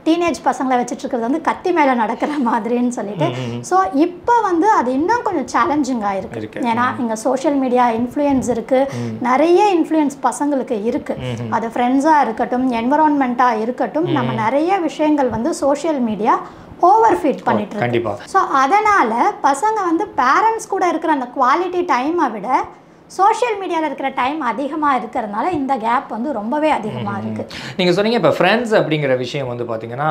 டீனேஜ் பசங்களை வச்சுட்டு இருக்கிறது வந்து கத்தி மேலே நடக்கிற மாதிரின்னு சொல்லிட்டு. ஸோ இப்போ வந்து அது இன்னும் கொஞ்சம் சேலஞ்சிங்காக இருக்குது. ஏன்னா இங்கே சோஷியல் மீடியா இன்ஃப்ளூயன்ஸ் இருக்குது, நிறைய இன்ஃப்ளூயன்ஸ் பசங்களுக்கு இருக்குது. அது ஃப்ரெண்ட்ஸாக இருக்கட்டும், என்வரான்மெண்ட்டாக இருக்கட்டும், நம்ம நிறைய விஷயங்கள் வந்து சோஷியல் மீடியா ஓவர் ஃபீட் பண்ணிட்டு இருக்கு. ஸோ அதனால் பசங்க வந்து பேரண்ட்ஸ் கூட இருக்கிற அந்த குவாலிட்டி டைமை விட சோஷியல் மீடியாவில் இருக்கிற டைம் அதிகமாக இருக்கிறதுனால இந்த கேப் வந்து ரொம்பவே அதிகமாக இருக்குது. நீங்கள் சொன்னீங்க இப்போ ஃப்ரெண்ட்ஸ் அப்படிங்கிற விஷயம் வந்து பார்த்தீங்கன்னா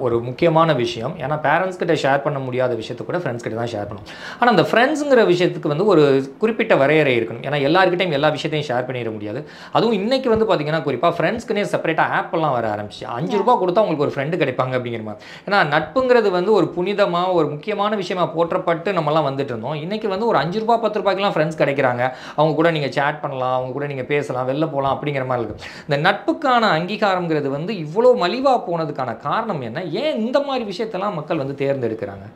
ஒரு முக்கியமான விஷயம். ஏன்னா பேரண்ட்ஸ் கிட்ட ஷேர் பண்ண முடியாத விஷயத்தை கூட ஃப்ரெண்ட்ஸ் கிட்ட தான் ஷேர் பண்ணணும். ஆனால் அந்த ஃப்ரெண்ட்ஸுங்கிற விஷயத்துக்கு வந்து ஒரு குறிப்பிட்ட வரையறை இருக்கணும். ஏன்னா எல்லாருக்கிட்டையும் எல்லா விஷயத்தையும் ஷேர் பண்ணிட முடியாது. அதுவும் இன்றைக்கி வந்து பார்த்தீங்கன்னா குறிப்பாக ஃப்ரெண்ட்ஸ்க்குனே செப்பரேட்டாக ஆப்பெல்லாம் வர ஆரம்பிச்சு. 5 ரூபா கொடுத்தா உங்களுக்கு ஒரு ஃப்ரெண்டு கிடைப்பாங்க அப்படிங்கிற மாதிரி. ஏன்னா நட்புங்கிறது வந்து ஒரு புனிதமாக ஒரு முக்கியமான விஷயமா போற்றப்பட்டு நம்மலாம் வந்துட்டு இருந்தோம். இன்றைக்கி வந்து ஒரு 5 ரூபா 10 ரூபாய்க்குலாம் ஃப்ரெண்ட்ஸ் கிடைக்கிறாங்க. அவங்க கூட நீங்கள் சேட் பண்ணலாம், அவங்க கூட நீங்கள் பேசலாம், வெளில போகலாம் அப்படிங்கிற மாதிரி இருக்குது. இந்த நட்புக்கான அங்கீகாரங்கிறது வந்து இவ்வளோ மலிவாக போனதுக்கான காரணம் என்ன? ஏன் இந்த மாதிரி விஷயத்தெல்லாம் மக்கள் வந்து தேர்ந்தெடுக்கிறாங்க?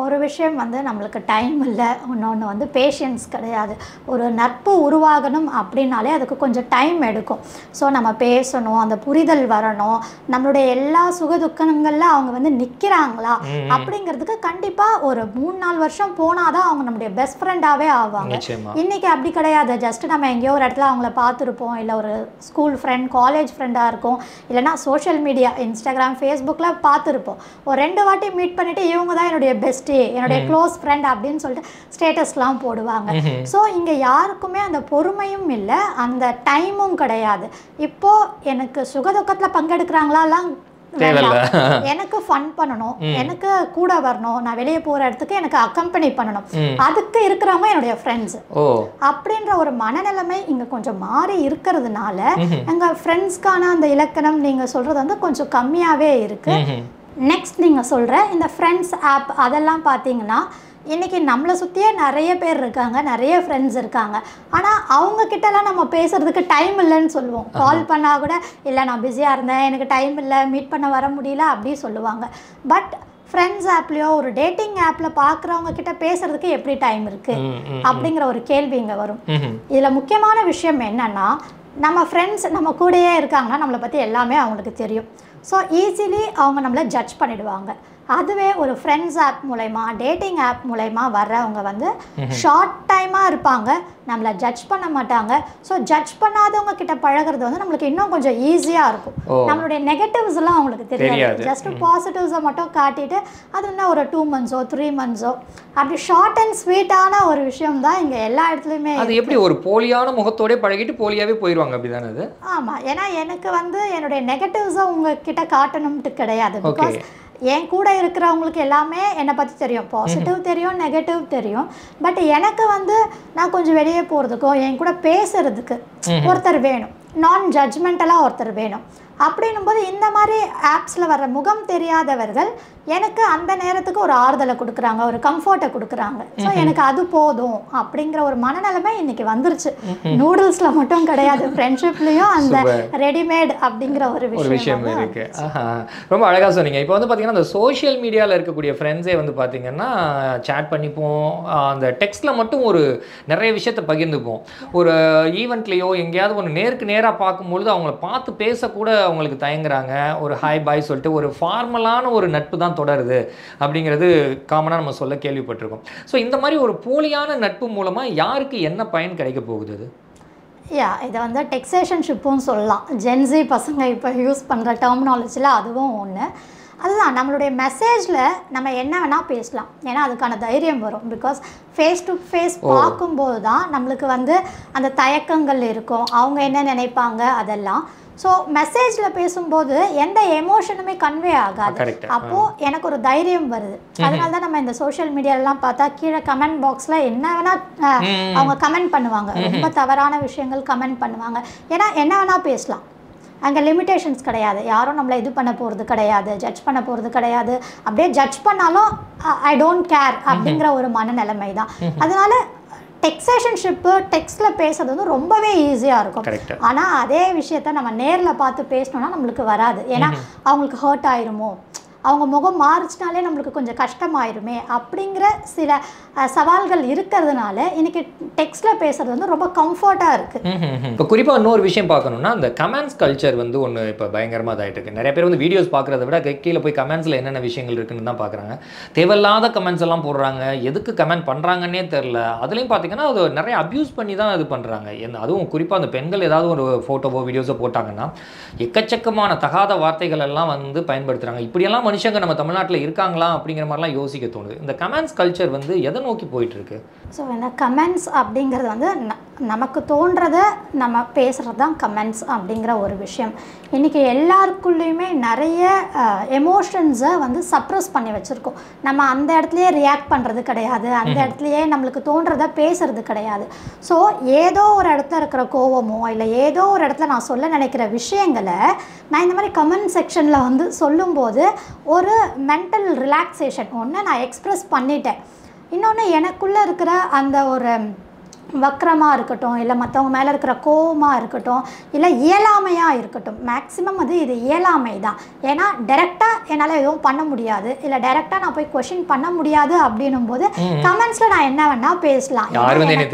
ஒரு விஷயம் வந்து நம்மளுக்கு டைம் இல்லை, இன்னொன்று வந்து பேஷன்ஸ் கிடையாது. ஒரு நட்பு உருவாகணும் அப்படின்னாலே அதுக்கு கொஞ்சம் டைம் எடுக்கும். ஸோ நம்ம பேசணும், அந்த புரிதல் வரணும், நம்மளுடைய எல்லா சுகதுக்கங்களில் அவங்க வந்து நிற்கிறாங்களா அப்படிங்கிறதுக்கு கண்டிப்பாக ஒரு 3-4 வருஷம் போனால் தான் அவங்க நம்மளுடைய பெஸ்ட் ஃப்ரெண்டாகவே ஆவாங்க. இன்றைக்கி அப்படி கிடையாது. ஜஸ்ட் நம்ம எங்கேயோ ஒரு இடத்துல அவங்கள பார்த்துருப்போம், இல்லை ஒரு ஸ்கூல் ஃப்ரெண்ட், காலேஜ் ஃப்ரெண்டாக இருக்கும், இல்லைனா சோஷியல் மீடியா இன்ஸ்டாகிராம் ஃபேஸ்புக்கில் பார்த்துருப்போம். ஒரு 2 வாட்டி மீட் பண்ணிவிட்டு இவங்க தான் என்னுடைய பெஸ்ட், என்னுடைய க்ளோஸ் ஃப்ரெண்ட் அப்படின்னு சொல்லிட்டு ஸ்டேட்டஸ்லாம் போடுவாங்க. ஸோ இங்கே யாருக்குமே அந்த பொறுமையும் இல்லை, அந்த டைமும் கிடையாது. இப்போ எனக்கு சுகதுக்கத்தில் பங்கெடுக்கிறாங்களாலாம் எனக்கு ஃபன் பண்ணணும், எனக்கு கூட வரணும், நான் வெளியே போற இடத்துக்கு எனக்கு அக்கம்பெனி பண்ணணும், அதுக்கு இருக்கிறவங்க என்னுடைய ஃப்ரெண்ட்ஸ் அப்படின்ற ஒரு மனநிலைமை இங்க கொஞ்சம் மாறி இருக்கிறதுனால எங்க ஃப்ரெண்ட்ஸ்க்கான அந்த இலக்கணம் நீங்க சொல்றது வந்து கொஞ்சம் கம்மியாவே இருக்கு. நெக்ஸ்ட் நீங்கள் சொல்கிற இந்த ஃப்ரெண்ட்ஸ் ஆப் அதெல்லாம் பார்த்தீங்கன்னா இன்றைக்கி நம்மளை சுற்றியே நிறைய பேர் இருக்காங்க, நிறைய ஃப்ரெண்ட்ஸ் இருக்காங்க. ஆனால் அவங்கக்கிட்டலாம் நம்ம பேசுகிறதுக்கு டைம் இல்லைன்னு சொல்லுவோம். கால் பண்ணால் கூட இல்லை நான் பிஸியாக இருந்தேன், எனக்கு டைம் இல்லை, மீட் பண்ண வர முடியல அப்படி சொல்லுவாங்க. பட் ஃப்ரெண்ட்ஸ் ஆப்லேயோ ஒரு டேட்டிங் ஆப்பில் பார்க்குறவங்க கிட்ட பேசுகிறதுக்கு எப்படி டைம் இருக்குது அப்படிங்கிற ஒரு கேள்வி இங்கே வரும். இதில் முக்கியமான விஷயம் என்னென்னா நம்ம ஃப்ரெண்ட்ஸ் நம்ம கூடயே இருக்காங்கன்னா நம்மளை பற்றி எல்லாமே அவங்களுக்கு தெரியும். ஸோ ஈஸிலி அவங்க நம்மளை ஜட்ஜ் பண்ணிடுவாங்க. அதுவே ஒரு ஃப்ரெண்ட்ஸ் ஆப் மூலயமா டேட்டிங் ஆப் மூலயமா வர்றவங்க வந்து ஷார்ட் டைமாக இருப்பாங்க, நம்மளை ஜட்ஜ் பண்ண மாட்டாங்க. ஸோ ஜட்ஜ் பண்ணாதவங்க கிட்ட பழகிறது வந்து நம்மளுக்கு இன்னும் கொஞ்சம் ஈஸியாக இருக்கும். நம்மளுடைய நெகட்டிவ்ஸ் எல்லாம் அவங்களுக்கு தெரியாது, ஜஸ்ட் பாசிட்டிவ்ஸை மட்டும் காட்டிட்டு அது என்ன ஒரு 2 months 3 months அப்படி ஷார்ட் அண்ட் ஸ்வீட்டான ஒரு விஷயம் தான் இங்கே எல்லா இடத்துலையுமே. அது எப்படி ஒரு போலியான முகத்தோடய பழகிட்டு போலியாகவே போயிடுவாங்க அப்படிதானே அது? ஆமாம், ஏன்னா எனக்கு வந்து என்னுடைய நெகட்டிவ்ஸை உங்ககிட்ட காட்டணும்ட்டு கிடையாது. பிகாஸ் என் கூட இருக்கிறவங்களுக்கு எல்லாமே என்னை பற்றி தெரியும், பாசிட்டிவ் தெரியும், நெகட்டிவ் தெரியும். பட் எனக்கு வந்து நான் கொஞ்சம் வெளியே போகிறதுக்கும் என் கூட பேசுறதுக்கு ஒருத்தர் வேணும், நான் ஜட்ஜ்மெண்டலாக ஒருத்தர் வேணும். அப்படின்னும் போது இந்த மாதிரி ஆப்ஸில் வர்ற முகம் தெரியாதவர்கள் எனக்கு அந்த நேரத்துக்கு ஒரு ஆறுதலை கொடுக்குறாங்க, ஒரு கம்ஃபர்ட்டை கொடுக்குறாங்க. ஸோ எனக்கு அது போதும் அப்படிங்கிற ஒரு மனநிலைமை இன்னைக்கு வந்துருச்சு. நூடுல்ஸில் மட்டும் கிடையாது, ஃப்ரெண்ட்ஷிப்லேயும் அந்த ரெடிமேட் அப்படிங்கிற ஒரு விஷயம் இருக்கு. ரொம்ப அழகாக சொன்னீங்க. இப்போ வந்து பார்த்தீங்கன்னா அந்த சோஷியல் மீடியாவில் இருக்கக்கூடிய ஃப்ரெண்ட்ஸே வந்து பார்த்தீங்கன்னா சேட் பண்ணிப்போம், அந்த டெக்ஸ்ட்டில் மட்டும் ஒரு நிறைய விஷயத்தை பகிர்ந்துப்போம். ஒரு ஈவெண்ட்லேயோ எங்கேயாவது ஒன்று நேருக்கு நேராக பார்க்கும்பொழுது அவங்கள பார்த்து பேசக்கூட அவங்களுக்கு தயங்குறாங்க. ஒரு ஹாய் பாய் சொல்லிட்டு ஒரு ஃபார்மலான ஒரு நட்பு தான் தொடருது அப்படிங்கிறது காமனாக நம்ம சொல்ல கேள்விப்பட்டிருக்கோம். ஸோ இந்த மாதிரி ஒரு போலியான நட்பு மூலமாக யாருக்கு என்ன பயன் கிடைக்க போகுது? அது இதை வந்து டெக்ஸேஷன்ஷிப்பும் சொல்லலாம். ஜென்ஸி பசங்க இப்போ யூஸ் பண்ணுற டெர்மினாலஜியில் அதுவும் ஒன்று. அதுதான் நம்மளுடைய மெசேஜில் நம்ம என்ன வேணால் பேசலாம், ஏன்னா அதுக்கான தைரியம் வரும். பிகாஸ் ஃபேஸ் டு ஃபேஸ் பார்க்கும்போது தான் நம்மளுக்கு வந்து அந்த தயக்கங்கள் இருக்கும், அவங்க என்ன நினைப்பாங்க அதெல்லாம். ஸோ மெசேஜில் பேசும்போது எந்த எமோஷனுமே கன்வே ஆகாது. அப்போது எனக்கு ஒரு தைரியம் வருது. அதனால தான் நம்ம இந்த சோஷியல் மீடியாலெலாம் பார்த்தா கீழே கமெண்ட் பாக்ஸில் என்ன வேணால் அவங்க கமெண்ட் பண்ணுவாங்க, ரொம்ப தவறான விஷயங்கள் கமெண்ட் பண்ணுவாங்க. ஏன்னா என்ன வேணால் பேசலாம், அங்கே லிமிட்டேஷன்ஸ் கிடையாது, யாரும் நம்மளை இது பண்ண போகிறது கிடையாது, ஜட்ஜ் பண்ண போகிறது கிடையாது. அப்படியே ஜட்ஜ் பண்ணாலும் ஐ டோன்ட் கேர் அப்படிங்கிற ஒரு மனநிலைமை தான். அதனால டெக்ஸேஷன்ஷிப்பு டெக்ஸ்ட்டில் பேசுறது வந்து ரொம்பவே ஈஸியாக இருக்கும். ஆனால் அதே விஷயத்த நம்ம நேரில் பார்த்து பேசணுன்னா நம்மளுக்கு வராது. ஏன்னா அவங்களுக்கு ஹர்ட் ஆயிருமோ, அவங்க முகம் மாறிச்சினாலே நம்மளுக்கு கொஞ்சம் கஷ்டமாயிருமே அப்படிங்கிற சில சவால்கள் இருக்கிறதுனால இன்னைக்கு டெக்ஸ்ட்டில் பேசுறது வந்து ரொம்ப கம்ஃபர்ட்டாக இருக்குது. இப்போ குறிப்பாக இன்னொரு விஷயம் பார்க்கணுன்னா அந்த கமெண்ட்ஸ் கல்ச்சர் வந்து ஒன்று இப்போ பயங்கரமாக இதாகிட்டு இருக்குது. நிறைய பேர் வந்து வீடியோஸ் பார்க்குறத விட கீழே போய் கமெண்ட்ஸில் என்னென்ன விஷயங்கள் இருக்குன்னு தான் பார்க்குறாங்க. தேவையில்லாத கமெண்ட்ஸ் எல்லாம் போடுறாங்க, எதுக்கு கமெண்ட் பண்ணுறாங்கன்னே தெரில. அதுலேயும் பார்த்தீங்கன்னா அது நிறைய அப்யூஸ் பண்ணி தான் இது பண்ணுறாங்க. அதுவும் குறிப்பாக அந்த பெண்கள் ஏதாவது ஒரு ஃபோட்டோவோ வீடியோஸோ போட்டாங்கன்னா எக்கச்சக்கமான தகாத வார்த்தைகள் எல்லாம் வந்து பயன்படுத்துகிறாங்க. இப்படியெல்லாம் மனுஷங்க நம்ம தமிழ்நாட்டில் இருக்காங்களா அப்படிங்கிற மாதிரிலாம் யோசிக்க தோணுது. இந்த கமெண்ட்ஸ் கல்ச்சர் வந்து எதை நோக்கி போயிட்டு இருக்கு? ஸோ இந்த கமெண்ட்ஸ் அப்படிங்கிறது வந்து நமக்கு தோன்றதை நம்ம பேசுகிறது தான் கமெண்ட்ஸ் அப்படிங்கிற ஒரு விஷயம். இன்றைக்கி எல்லாருக்குள்ளேயுமே நிறைய எமோஷன்ஸை வந்து சப்ரஸ் பண்ணி வச்சுருக்கோம். நம்ம அந்த இடத்துலையே ரியாக்ட் பண்ணுறது கிடையாது, அந்த இடத்துலையே நம்மளுக்கு தோன்றதை பேசுறது கிடையாது. ஸோ ஏதோ ஒரு இடத்துல இருக்கிற கோவமோ இல்லை ஏதோ ஒரு இடத்துல நான் சொல்ல நினைக்கிற விஷயங்களை நான் இந்த மாதிரி கமெண்ட் செக்ஷனில் வந்து சொல்லும்போது ஒரு மென்டல் ரிலாக்ஸேஷன் ஒன்று நான் எக்ஸ்ப்ரெஸ் பண்ணிட்டேன். இன்னொன்று எனக்குள்ளே இருக்கிற அந்த ஒரு வக்ரமாக இருக்கட்டும், இல்லை மற்றவங்க மேலே இருக்கிற கோவமாக இருக்கட்டும், இல்லை இயலாமையாக இருக்கட்டும், மேக்ஸிமம் வந்து இது இயலாமை தான். ஏன்னா டைரெக்டாக என்னால் எதுவும் பண்ண முடியாது, இல்லை டைரெக்டாக நான் போய் கொஷின் பண்ண முடியாது அப்படின்னும் போது கமெண்ட்ஸில் நான் என்ன வேணால் பேசலாம்.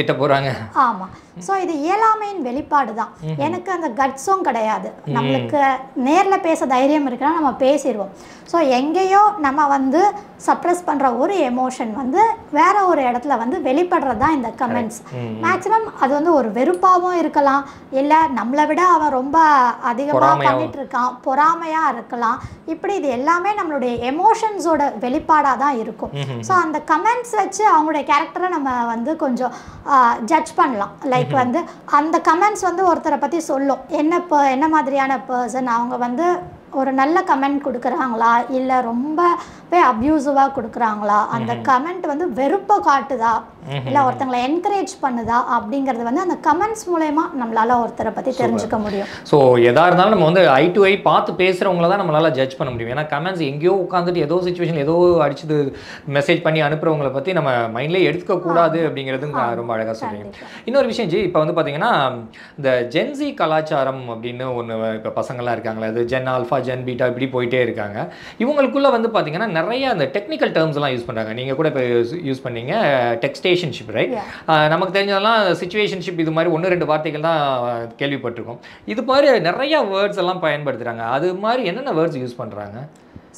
திட்ட போகிறாங்க. ஆமாம், ஸோ இது இயலாமையின் வெளிப்பாடு தான். எனக்கு அந்த கட்ஸும் கிடையாது. நம்மளுக்கு நேரில் பேச தைரியம் இருக்குன்னா நம்ம பேசிடுவோம். ஸோ எங்கேயோ நம்ம வந்து சப்ரஸ் பண்ணுற ஒரு எமோஷன் வந்து வேற ஒரு இடத்துல வந்து வெளிப்படுறது தான் இந்த கமெண்ட்ஸ். மேக்ஸிமம் அது வந்து ஒரு வெறுப்பாகவும் இருக்கலாம், இல்லை நம்மளை விட அவன் ரொம்ப அதிகமாக பண்ணிட்டு இருக்கான் பொறாமையாக இருக்கலாம். இப்படி இது எல்லாமே நம்மளுடைய எமோஷன்ஸோட வெளிப்பாடாக தான் இருக்கும். ஸோ அந்த கமெண்ட்ஸ் வச்சு அவங்களுடைய கேரக்டரை நம்ம வந்து கொஞ்சம் ஜட்ஜ் பண்ணலாம். லைக் வந்து அந்த கமெண்ட்ஸ் வந்து ஒருத்தரை பற்றி சொல்லும், என்ன மாதிரியான பர்சன், அவங்க வந்து ஒரு நல்ல கமெண்ட் கொடுக்குறாங்களா இல்லை ரொம்பவே அப்யூசிவாக கொடுக்குறாங்களா, அந்த கமெண்ட் வந்து வெறுப்பை காட்டுதா இல்லை ஒருத்தங்களை என்கரேஜ் பண்ணுதா அப்படிங்கிறது வந்து அந்த கமெண்ட்ஸ் மூலயமா நம்மளால ஒருத்தரை பற்றி தெரிஞ்சுக்க முடியும். ஸோ எதாக இருந்தாலும் நம்ம வந்து ஐ டு ஐ பார்த்து பேசுகிறவங்கள தான் நம்மளால் ஜட்ஜ் பண்ண முடியும். ஏன்னா கமெண்ட்ஸ் எங்கேயோ உட்காந்துட்டு ஏதோ சுச்சுவேஷன் ஏதோ அடிச்சது மெசேஜ் பண்ணி அனுப்புகிறவங்களை பற்றி நம்ம மைண்ட்லேயே எடுத்துக்கக்கூடாது அப்படிங்கிறது ரொம்ப அழகாக சொல்லுவீங்க. இன்னொரு விஷயம் ஜி, இப்போ வந்து பார்த்தீங்கன்னா இந்த ஜென்சி கலாச்சாரம் அப்படின்னு ஒன்று இப்போ பசங்கள்லாம் இருக்காங்களே, அது ஜென் ஆல்ஃபா ஜென் பீட்டா இப்படி போயிட்டே இருக்காங்க. இவங்களுக்குள்ளே வந்து பார்த்தீங்கன்னா நிறைய அந்த டெக்னிக்கல் டேர்ம்ஸ் எல்லாம் யூஸ் பண்ணுறாங்க. நீங்கள் கூட இப்போ யூஸ் பண்ணீங்க டெக்ஸ்டே எக்ஸ்பெக்டேஷன்ஷிப், ரைட்? நமக்கு தெரிஞ்சதெல்லாம் சிச்சுவேஷன்ஷிப், இது மாதிரி 1-2 வார்த்தைகள் தான் கேள்விப்பட்டிருக்கோம். இது மாதிரி நிறைய வேர்ட்ஸ் எல்லாம் பயன்படுத்துகிறாங்க. அது மாதிரி என்னென்ன வேர்ட்ஸ் யூஸ் பண்ணுறாங்க?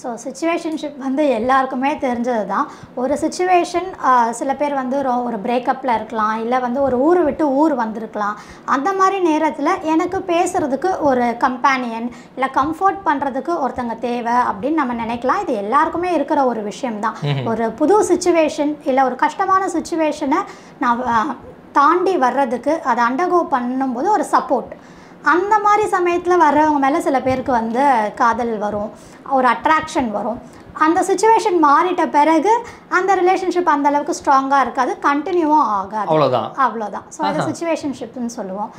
ஸோ சிச்சுவேஷன்ஷிப் வந்து எல்லாருக்குமே தெரிஞ்சது தான். ஒரு சிச்சுவேஷன், சில பேர் வந்து ஒரு பிரேக்கப்பில் இருக்கலாம், இல்லை வந்து ஒரு ஊர் விட்டு ஊர் வந்திருக்கலாம். அந்த மாதிரி நேரத்தில் எனக்கு பேசுகிறதுக்கு ஒரு கம்பேனியன் இல்லை கம்ஃபர்ட் பண்ணுறதுக்கு ஒருத்தங்க தேவை அப்படின்னு நம்ம நினைக்கலாம். இது எல்லாருக்குமே இருக்கிற ஒரு விஷயம்தான். ஒரு புது சிச்சுவேஷன் இல்லை ஒரு கஷ்டமான சிச்சுவேஷனை நான் தாண்டி வர்றதுக்கு அதை அண்டர்கோ பண்ணும்போது ஒரு சப்போர்ட், அந்த மாதிரி சமயத்தில் வர்றவங்க மேலே சில பேருக்கு வந்து காதல் வரும், ஒரு அட்ராக்ஷன் வரும். அந்த சிச்சுவேஷன் மாறிட்ட பிறகு அந்த ரிலேஷன்ஷிப் அந்த அளவுக்கு ஸ்ட்ராங்காக இருக்காது, கண்டினியூவும் ஆகாது. அவ்வளோதான். ஸோ அது சிச்சுவேஷன்ஷிப்னு சொல்லுவோம்.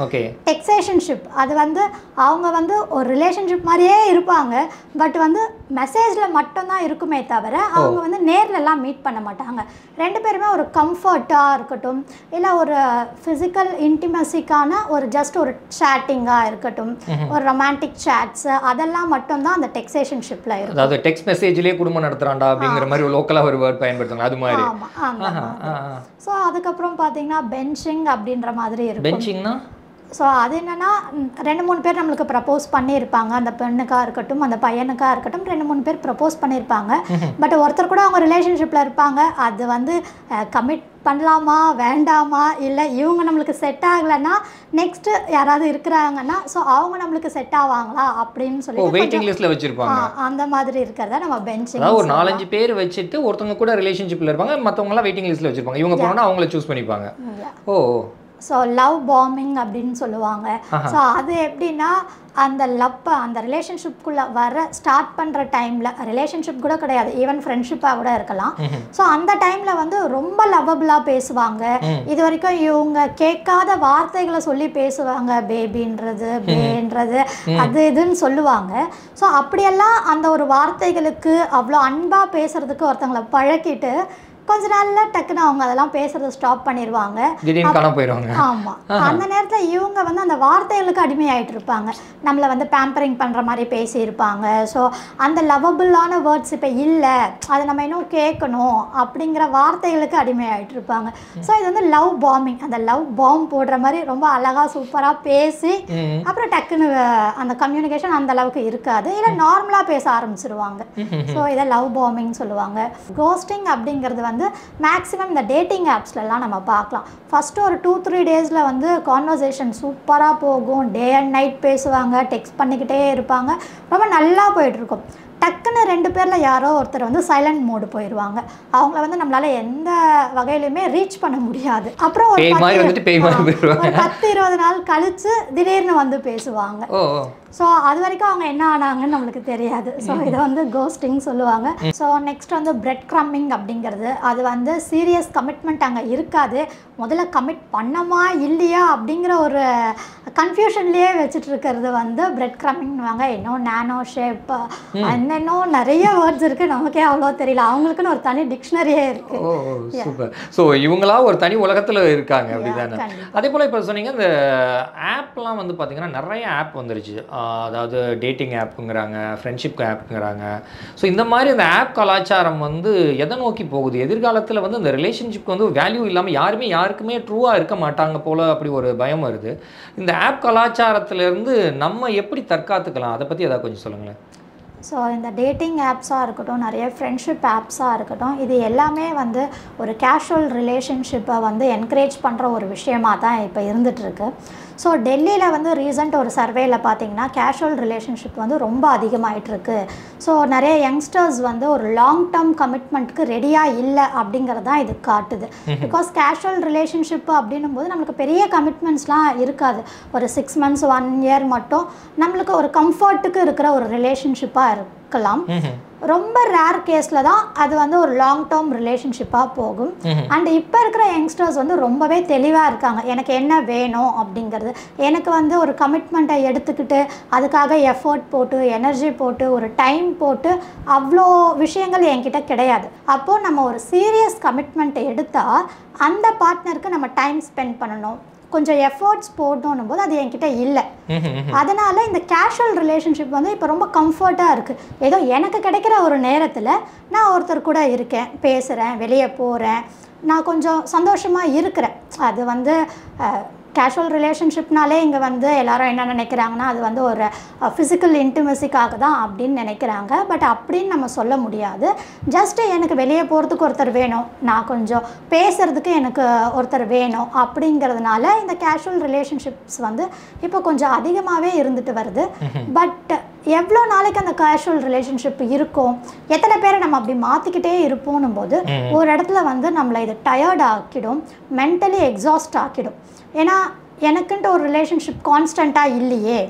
டெக்ஸேஷன்ஷிப் அது வந்து அவங்க வந்து ஒரு ரிலேஷன்ஷிப் மாதிரியே இருப்பாங்க, பட் வந்து மெசேஜில் மட்டும்தான் இருக்குமே தவிர அவங்க வந்து நேர்லலாம் மீட் பண்ண மாட்டாங்க. 2 பேருமே ஒரு கம்ஃபர்ட்டாக இருக்கட்டும், இல்லை ஒரு ஃபிசிக்கல் இன்டிமசிக்கான ஒரு ஜஸ்ட் ஒரு சேட்டிங்காக இருக்கட்டும், ஒரு ரொமான்டிக் சேட்ஸ், அதெல்லாம் மட்டும்தான் அந்த டெக்ஸேஷன்ஷிப்பில் இருக்கும். அதாவது டெக்ஸ்ட் மெசேஜ்லேயே குடும்பம் நடத்துறாண்டா அப்படிங்கிற மாதிரி லோக்கலாக ஒரு வேர்ட் பயன்படுத்துறாங்க, அது மாதிரி. ஸோ அதுக்கப்புறம் பார்த்தீங்கன்னா பென்ச்சிங் அப்படின்ற மாதிரி இருக்கும். பென்ச்சிங்னா ஸோ அது என்னென்னா 2-3 பேர் நம்மளுக்கு ப்ரப்போஸ் பண்ணியிருப்பாங்க. அந்த பெண்ணுக்காக இருக்கட்டும் அந்த பையனுக்காக இருக்கட்டும் 2-3 பேர் ப்ரப்போஸ் பண்ணியிருப்பாங்க. பட் ஒருத்தர் கூட அவங்க ரிலேஷன்ஷிப்பில் இருப்பாங்க. அது வந்து கமிட் பண்ணலாமா வேண்டாமா, இல்லை இவங்க நம்மளுக்கு செட் ஆகலைன்னா நெக்ஸ்ட்டு யாராவது இருக்கிறாங்கன்னா ஸோ அவங்க நம்மளுக்கு செட் ஆவாங்களா அப்படின்னு சொல்லி வெயிட்டிங் லிஸ்ட்டில் வச்சுருப்பாங்க. அந்த மாதிரி இருக்கிறத நம்ம பென்ச்சிங். ஒரு 4-5 பேர் வச்சுட்டு ஒருத்தவங்க கூட ரிலேஷன்ஷிப்பில் இருப்பாங்க, மற்றவங்களாம் வெயிட்டிங் லிஸ்ட்டில் வச்சுருப்பாங்க. இவங்க போனால் அவங்கள சூஸ் பண்ணிப்பாங்க. ஸோ லவ் பாம்பிங் அப்படின்னு சொல்லுவாங்க. ஸோ அது எப்படின்னா அந்த அந்த ரிலேஷன்ஷிப்குள்ளே ஸ்டார்ட் பண்ணுற டைமில், ரிலேஷன்ஷிப் கூட கிடையாது, ஈவன் ஃப்ரெண்ட்ஷிப்பாக கூட இருக்கலாம். ஸோ அந்த டைமில் வந்து ரொம்ப லவ்வபுளாக பேசுவாங்க. இது வரைக்கும் இவங்க கேட்காத வார்த்தைகளை சொல்லி பேசுவாங்க. பேபின்றது, பேன்றது, அது இதுன்னு சொல்லுவாங்க. ஸோ அப்படியெல்லாம் அந்த ஒரு வார்த்தைகளுக்கு அவ்வளோ அன்பாக பேசுறதுக்கு ஒருத்தங்களை பழக்கிட்டு கொஞ்ச நாள்ல டக்குன்னு அவங்க அதெல்லாம் பேசுறத ஸ்டாப் பண்ணிடுவாங்க. ஆமாம், அந்த நேரத்தில் இவங்க வந்து அந்த வார்த்தைகளுக்கு அடிமையாயிட்டு இருப்பாங்க. நம்மளை வந்து பேம்பரிங் பண்ணுற மாதிரி பேசியிருப்பாங்க. ஸோ அந்த லவபுளான வேர்ட்ஸ் இப்போ இல்லை, அதை நம்ம இன்னும் கேட்கணும் அப்படிங்கிற வார்த்தைகளுக்கு அடிமையாயிட்டு இருப்பாங்க. ஸோ இது வந்து லவ் பாம்பிங். அந்த லவ் பாம்பு போடுற மாதிரி ரொம்ப அழகாக சூப்பராக பேசி அப்புறம் டக்குன்னு அந்த கம்யூனிகேஷன் அந்த அளவுக்கு இருக்காது, இல்லை நார்மலாக பேச ஆரம்பிச்சிருவாங்க. ஸோ இதை லவ் பாம்பிங் சொல்லுவாங்க. கோஸ்டிங் அப்படிங்கிறது வந்து மேக்ஸிமம் இந்த டேட்டிங் ஆப்ஸ்லலாம் நம்ம பார்க்கலாம். ஃபஸ்ட்டு ஒரு 2-3 டேஸில் வந்து கான்வர்சேஷன் சூப்பராக போகும், டே அண்ட் நைட் பேசுவாங்க, டெக்ஸ்ட் பண்ணிக்கிட்டே இருப்பாங்க, ரொம்ப நல்லா போயிட்டுருக்கும். டக்குன்னு 2 பேரில் யாரோ ஒருத்தர் வந்து சைலண்ட் மோடு போயிடுவாங்க. அவங்கள வந்து நம்மளால எந்த வகையிலுமே ரீச் பண்ண முடியாது. அப்புறம் ஒரு 10-20 நாள் கழித்து திடீர்னு வந்து பேசுவாங்க. ஸோ அது வரைக்கும் அவங்க என்ன ஆனாங்கன்னு நம்மளுக்கு தெரியாது. ஸோ இதை வந்து கோஸ்டிங் சொல்லுவாங்க. ஸோ நெக்ஸ்ட் வந்து பிரெட் க்ரம்பிங் அப்படிங்கிறது, அது வந்து சீரியஸ் கமிட்மெண்ட் அங்கே இருக்காது. முதல்ல கமிட் பண்ணமா இல்லையா அப்படிங்கிற ஒரு கன்ஃபியூஷன்லேயே வச்சுட்டு இருக்கிறது வந்து பிரெட் க்ரம்பிங்னுவாங்க. இன்னும் நானோ ஷேப், இன்னும் நிறைய வேர்ட்ஸ் இருக்குது, நமக்கே அவ்வளோ தெரியல. அவங்களுக்குன்னு ஒரு தனி டிக்ஷனரியே இருக்குது. சூப்பர். ஸோ இவங்களா ஒரு தனி உலகத்தில் இருக்காங்க, அப்படிதானே? அதே போல் இப்போ சொன்னீங்க இந்த ஆப்லாம் வந்து பார்த்தீங்கன்னா நிறைய ஆப் வந்துருச்சு. அதாவது டேட்டிங் ஆப்புங்கிறாங்க, ஃப்ரெண்ட்ஷிப் ஆப்புங்கிறாங்க. ஸோ இந்த மாதிரி அந்த ஆப் கலாச்சாரம் வந்து எதை நோக்கி போகுது? எதிர்காலத்தில் வந்து இந்த ரிலேஷன்ஷிப்க்கு வந்து வேல்யூ இல்லாமல் யாருக்குமே ட்ரூவாக இருக்க மாட்டாங்க போல், அப்படி ஒரு பயம் வருது. இந்த ஆப் கலாச்சாரத்திலேருந்து நம்ம எப்படி தற்காத்துக்கலாம், அதை பற்றி ஏதாவது கொஞ்சம் சொல்லுங்களேன். ஸோ இந்த டேட்டிங் ஆப்ஸாக இருக்கட்டும், நிறைய ஃப்ரெண்ட்ஷிப் ஆப்ஸாக இருக்கட்டும், இது எல்லாமே வந்து ஒரு கேஷுவல் ரிலேஷன்ஷிப்பை வந்து என்கரேஜ் பண்ணுற ஒரு விஷயமாக தான் இப்போ இருந்துகிட்ருக்கு. ஸோ டெல்லியில் வந்து ரீசெண்ட் ஒரு சர்வேயில் பார்த்திங்கன்னா கேஷுவல் ரிலேஷன்ஷிப் வந்து ரொம்ப அதிகமாகிட்டுருக்கு. ஸோ நிறைய யங்ஸ்டர்ஸ் வந்து ஒரு லாங் டேர்ம் கமிட்மெண்ட்டுக்கு ரெடியாக இல்லை அப்படிங்கிறது தான் இது காட்டுது. பிகாஸ் கேஷுவல் ரிலேஷன்ஷிப் அப்படின்னும் போது நம்மளுக்கு பெரிய கமிட்மெண்ட்ஸ்லாம் இருக்காது. ஒரு 6 months 1 year மட்டும் நம்மளுக்கு ஒரு கம்ஃபர்ட்டுக்கு இருக்கிற ஒரு ரிலேஷன்ஷிப்பாக இருக்கலாம். ரொம்ப ரேர் கேஸில் தான் அது வந்து ஒரு லாங் டேர்ம் ரிலேஷன்ஷிப்பாக போகும். அண்ட் இப்போ இருக்கிற யங்ஸ்டர்ஸ் வந்து ரொம்பவே தெளிவாக இருக்காங்க, எனக்கு என்ன வேணும் அப்படிங்கிறது. எனக்கு வந்து ஒரு கமிட்மெண்ட்டை எடுத்துக்கிட்டு அதுக்காக எஃபர்ட் போட்டு எனர்ஜி போட்டு ஒரு டைம் போட்டு அவ்வளோ விஷயங்கள் என்கிட்ட கிடையாது. அப்போது நம்ம ஒரு சீரியஸ் கமிட்மெண்ட்டை எடுத்தால் அந்த பார்ட்னருக்கு நம்ம டைம் ஸ்பெண்ட் பண்ணணும், கொஞ்சம் எஃபர்ட்ஸ் போடணும் போது அது என்கிட்ட இல்லை. அதனால் இந்த கேஷுவல் ரிலேஷன்ஷிப் வந்து இப்போ ரொம்ப கம்ஃபர்ட்டாக இருக்குது. ஏதோ எனக்கு கிடைக்கிற ஒரு நேரத்தில் நான் ஒருத்தர் கூட இருக்கேன், பேசுகிறேன், வெளியே போகிறேன், நான் கொஞ்சம் சந்தோஷமாக இருக்கிறேன். அது வந்து கேஷுவல் ரிலேஷன்ஷிப்னாலே இங்கே வந்து எல்லாரும் என்ன நினைக்கிறாங்கன்னா அது வந்து ஒரு ஃபிசிக்கல் இன்டிமசிக்காக தான் அப்படின்னு நினைக்கிறாங்க. பட் அப்படின்னு நம்ம சொல்ல முடியாது. ஜஸ்ட்டு எனக்கு வெளியே போகிறதுக்கு ஒருத்தர் வேணும், நான் கொஞ்சம் பேசுகிறதுக்கு எனக்கு ஒருத்தர் வேணும் அப்படிங்கிறதுனால இந்த கேஷுவல் ரிலேஷன்ஷிப்ஸ் வந்து இப்போ கொஞ்சம் அதிகமாகவே இருந்துட்டு வருது. பட் எவ்வளோ நாளைக்கு அந்த கேஷுவல் ரிலேஷன்ஷிப் இருக்கும், எத்தனை பேரை நம்ம அப்படி மாற்றிக்கிட்டே இருப்போம் போது ஒரு இடத்துல வந்து நம்மளை இது டயர்ட் ஆக்கிடும், மென்டலி எக்ஸாஸ்ட் ஆக்கிடும். ஏன்னா எனக்குன்ட்டு ஒரு ரிலேஷன்ஷிப் கான்ஸ்டண்ட்டாக இல்லையே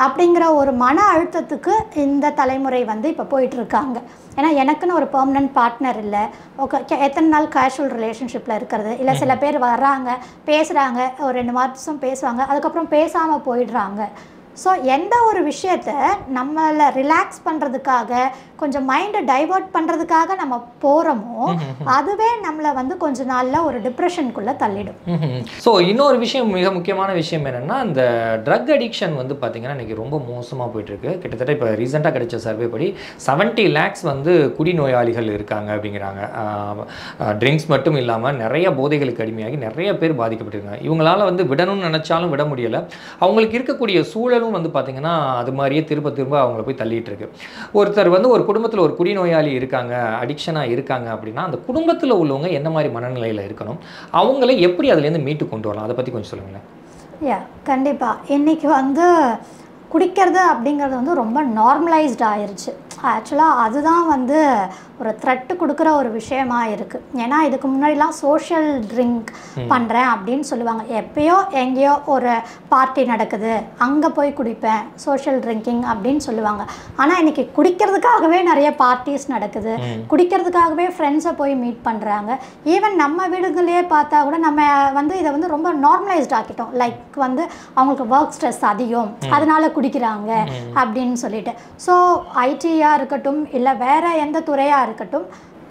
அப்படிங்கிற ஒரு மன அழுத்தத்துக்கு இந்த தலைமுறை வந்து இப்போ போயிட்டுருக்காங்க. ஏன்னா எனக்குன்னு ஒரு பெர்மனன்ட் பார்ட்னர் இல்லை. ஓகே, எத்தனை நாள் கேஷுவல் ரிலேஷன்ஷிப்பில் இருக்கிறது இல்லை. சில பேர் வர்றாங்க, பேசுகிறாங்க, ஒரு 2 மாதம் பேசுவாங்க, அதுக்கப்புறம் பேசாமல் போயிடுறாங்க. ஸோ எந்த ஒரு விஷயத்தை நம்மளை ரிலாக்ஸ் பண்ணுறதுக்காக, கொஞ்சம் மைண்டை டைவர்ட் பண்ணுறதுக்காக நம்ம போகிறோமோ அதுவே நம்மளை வந்து கொஞ்ச நாளில் ஒரு டிப்ரெஷனுக்குள்ளே தள்ளிடும். ஸோ இன்னொரு விஷயம், மிக முக்கியமான விஷயம் என்னென்னா, இந்த ட்ரக் அடிக்ஷன் வந்து பார்த்திங்கன்னா இன்றைக்கி ரொம்ப மோசமாக போயிட்டுருக்கு. கிட்டத்தட்ட இப்போ ரீசெண்டாக கிடைச்ச சர்வே படி 70 lakhs வந்து குடிநோயாளிகள் இருக்காங்க அப்படிங்கிறாங்க. ட்ரிங்க்ஸ் மட்டும் இல்லாமல் நிறைய போதைகளுக்கு அடிமையாகி நிறைய பேர் பாதிக்கப்பட்டிருக்காங்க. இவங்களால் வந்து விடணும்னு நினச்சாலும் விட முடியலை. அவங்களுக்கு இருக்கக்கூடிய சூழலும் வந்து பார்த்திங்கன்னா அது மாதிரியே திரும்ப அவங்கள போய் தள்ளிட்டு இருக்கு. ஒருத்தர் வந்து ஒரு குடும்பத்தில் ஒரு குடிநோயாளி இருக்காங்க, அடிக்ஷனாக இருக்காங்க அப்படின்னா அந்த குடும்பத்தில் உள்ளவங்க என்ன மாதிரி மனநிலையில் இருக்கணும், அவங்கள எப்படி அதுலேருந்து மீட்டு கொண்டு வரலாம், அதை பற்றி கொஞ்சம் சொல்லுங்களேன். கண்டிப்பாக இன்றைக்கி வந்து குடிக்கிறது அப்படிங்கிறது வந்து ரொம்ப நார்மலைஸ்ட் ஆயிடுச்சு. ஆக்சுவலாக அதுதான் வந்து ஒரு த்ரெட்டு கொடுக்குற ஒரு விஷயமா இருக்குது. ஏன்னா இதுக்கு முன்னாடிலாம் சோஷியல் ட்ரிங்க் பண்ணுறேன் அப்படின்னு சொல்லுவாங்க. எப்பயோ எங்கேயோ ஒரு பார்ட்டி நடக்குது, அங்கே போய் குடிப்பேன், சோஷியல் ட்ரிங்கிங் அப்படின்னு சொல்லுவாங்க. ஆனால் இன்றைக்கி குடிக்கிறதுக்காகவே நிறைய பார்ட்டிஸ் நடக்குது, குடிக்கிறதுக்காகவே ஃப்ரெண்ட்ஸை போய் மீட் பண்ணுறாங்க. ஈவன் நம்ம வீடுகளே பார்த்தா கூட நம்ம வந்து இதை வந்து ரொம்ப நார்மலைஸ்ட் ஆக்கிட்டோம். லைக் வந்து அவங்களுக்கு ஒர்க் ஸ்ட்ரெஸ் அதிகம், அதனால குடிக்கிறாங்க அப்படின்னு சொல்லிட்டு. ஸோ ஐடியாக இருக்கட்டும் இல்லை வேறு எந்த துறையாக இருக்கட்டும்,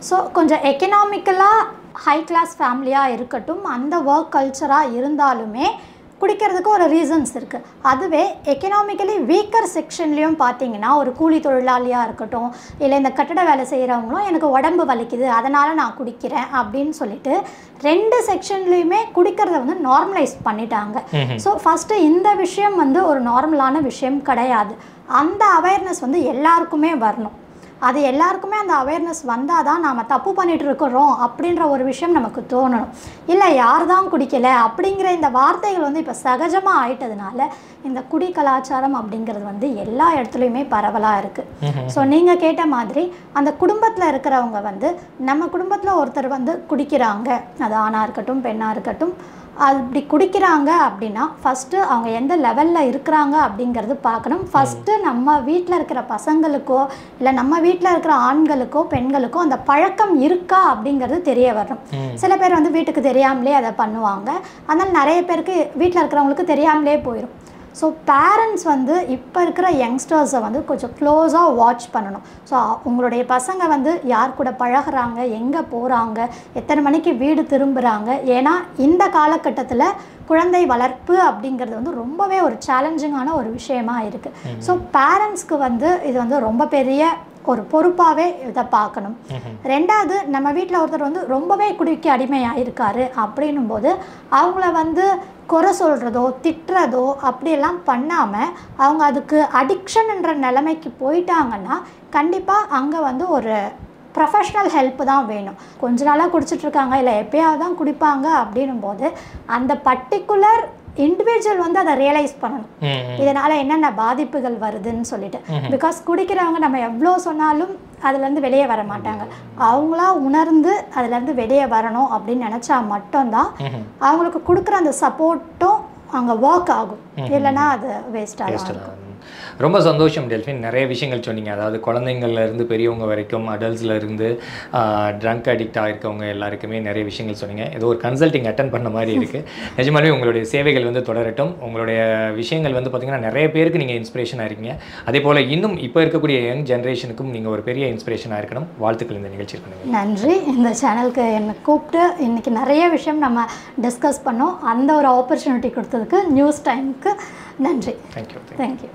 ஸோ கொஞ்சம் எக்கனாமிக்கலாக ஹை கிளாஸ் ஃபேமிலியாக இருக்கட்டும், அந்த ஒர்க் கல்ச்சராக இருந்தாலுமே குடிக்கிறதுக்கு ஒரு ரீசன்ஸ் இருக்குது. அதுவே எக்கனாமிக்கலி வீக்கர் செக்ஷன்லேயும் பார்த்தீங்கன்னா, ஒரு கூலி தொழிலாளியாக இருக்கட்டும் இல்லை இந்த கட்டட வேலை செய்கிறவங்களும் எனக்கு உடம்பு வலிக்குது அதனால் நான் குடிக்கிறேன் அப்படின்னு சொல்லிட்டு 2 செக்ஷன்லேயுமே குடிக்கிறத வந்து நார்மலைஸ் பண்ணிட்டாங்க. ஸோ ஃபஸ்ட்டு இந்த விஷயம் வந்து ஒரு நார்மலான விஷயம் கிடையாது. அந்த அவேர்னஸ் வந்து எல்லாருக்குமே வரணும். அது எல்லாருக்குமே அந்த அவேர்னஸ் வந்தால் தான் நாம் தப்பு பண்ணிகிட்டு இருக்கிறோம் அப்படின்ற ஒரு விஷயம் நமக்கு தோணணும். இல்லை யார் தான் குடிக்கலை அப்படிங்கிற இந்த வார்த்தைகள் வந்து இப்போ சகஜமாக ஆயிட்டதுனால இந்த குடி கலாச்சாரம் அப்படிங்கிறது வந்து எல்லா இடத்துலையுமே பரவலாக இருக்குது. ஸோ நீங்கள் கேட்ட மாதிரி அந்த குடும்பத்தில் இருக்கிறவங்க வந்து நம்ம குடும்பத்தில் ஒருத்தர் வந்து குடிக்கிறாங்க, அது ஆணாக இருக்கட்டும் பெண்ணாக இருக்கட்டும், அப்படி குடிக்கிறாங்க அப்படின்னா ஃபஸ்ட்டு அவங்க எந்த லெவலில் இருக்கிறாங்க அப்படிங்கிறது பார்க்கணும். ஃபஸ்ட்டு நம்ம வீட்டில் இருக்கிற பசங்களுக்கோ இல்லை நம்ம வீட்டில் இருக்கிற ஆண்களுக்கோ பெண்களுக்கோ அந்த பழக்கம் இருக்கா அப்படிங்கிறது தெரிய வரும். சில பேர் வந்து வீட்டுக்கு தெரியாமலே அதை பண்ணுவாங்க. அதனால் நிறைய பேருக்கு வீட்டில் இருக்கிறவங்களுக்கு தெரியாமலே போயிடும். ஸோ பேரண்ட்ஸ் வந்து இப்போ இருக்கிற யங்ஸ்டர்ஸை வந்து கொஞ்சம் க்ளோஸாக வாட்ச் பண்ணணும். ஸோ உங்களுடைய பசங்க வந்து யார் கூட பழகுறாங்க, எங்கே போகிறாங்க, எத்தனை மணிக்கு வீடு திரும்புகிறாங்க. ஏன்னா இந்த காலகட்டத்தில் குழந்தை வளர்ப்பு அப்படிங்கிறது வந்து ரொம்பவே ஒரு சேலஞ்சிங்கான ஒரு விஷயமா இருக்குது. ஸோ பேரண்ட்ஸ்க்கு வந்து இது வந்து ரொம்ப பெரிய ஒரு பொறுப்பாகவே இதை பார்க்கணும். ரெண்டாவது, நம்ம வீட்டில் ஒருத்தர் வந்து ரொம்பவே குடிக்க அடிமையாக இருக்காரு அப்படின்னும் போது அவங்கள வந்து குறை சொல்கிறதோ திட்டுறதோ அப்படியெல்லாம் பண்ணாமல் அவங்க அதுக்கு அடிக்ஷன்ன்ற நிலைமைக்கு போயிட்டாங்கன்னா கண்டிப்பாக அங்கே வந்து ஒரு ப்ரொஃபஷ்னல் ஹெல்ப் தான் வேணும். கொஞ்ச நாளாக குடிச்சிட்ருக்காங்க இல்லை எப்பயாவது தான் குடிப்பாங்க அப்படின்னும் போது அந்த பர்டிகுலர் இண்டிவிஜுவல் வந்து அதை ரியலைஸ் பண்ணணும், இதனால் என்னென்ன பாதிப்புகள் வருதுன்னு சொல்லிட்டு. பிகாஸ் குடிக்கிறவங்க நம்ம எவ்வளோ சொன்னாலும் அதுலேருந்து வெளியே வர மாட்டாங்க. அவங்களா உணர்ந்து அதுலேருந்து வெளியே வரணும் அப்படின்னு நினச்சா மட்டும்தான் அவங்களுக்கு கொடுக்குற அந்த சப்போர்ட்டும் அங்கே ஒர்க் ஆகும். இல்லைன்னா அது வேஸ்ட் ஆகும். ரொம்ப சந்தோஷம் டெல்ஃபின். நிறைய விஷயங்கள் சொன்னீங்க. அதாவது குழந்தைங்கள்லேருந்து பெரியவங்க வரைக்கும், அடல்ட்ஸ்லேருந்து ட்ரங்க் அடிக்ட் ஆகிருக்கவங்க எல்லாருக்குமே நிறைய விஷயங்கள் சொன்னீங்க. ஏதோ ஒரு கன்சல்டிங் அட்டன் பண்ண மாதிரி இருக்குது. நிஜமாலுமே உங்களுடைய சேவைகள் வந்து தொடரட்டும். உங்களுடைய விஷயங்கள் வந்து பார்த்திங்கன்னா நிறைய பேருக்கு நீங்கள் இன்ஸ்பிரேஷனாக இருக்கீங்க. அதே போல் இன்னும் இப்போ இருக்கக்கூடிய யங் ஜென்ரேஷனுக்கும் நீங்கள் ஒரு பெரிய இன்ஸ்பிரேஷனாக இருக்கணும். வாழ்த்துக்கள் இந்த நிகழ்ச்சி பண்ணுங்கள். நன்றி. இந்த சேனலுக்கு என்னை கூப்பிட்டு இன்றைக்கி நிறைய விஷயம் நம்ம டிஸ்கஸ் பண்ணோம். அந்த ஒரு ஆப்பர்ச்சுனிட்டி கொடுத்ததுக்கு நியூஸ் டைமுக்கு நன்றி. தேங்க்யூ. தேங்க்யூ.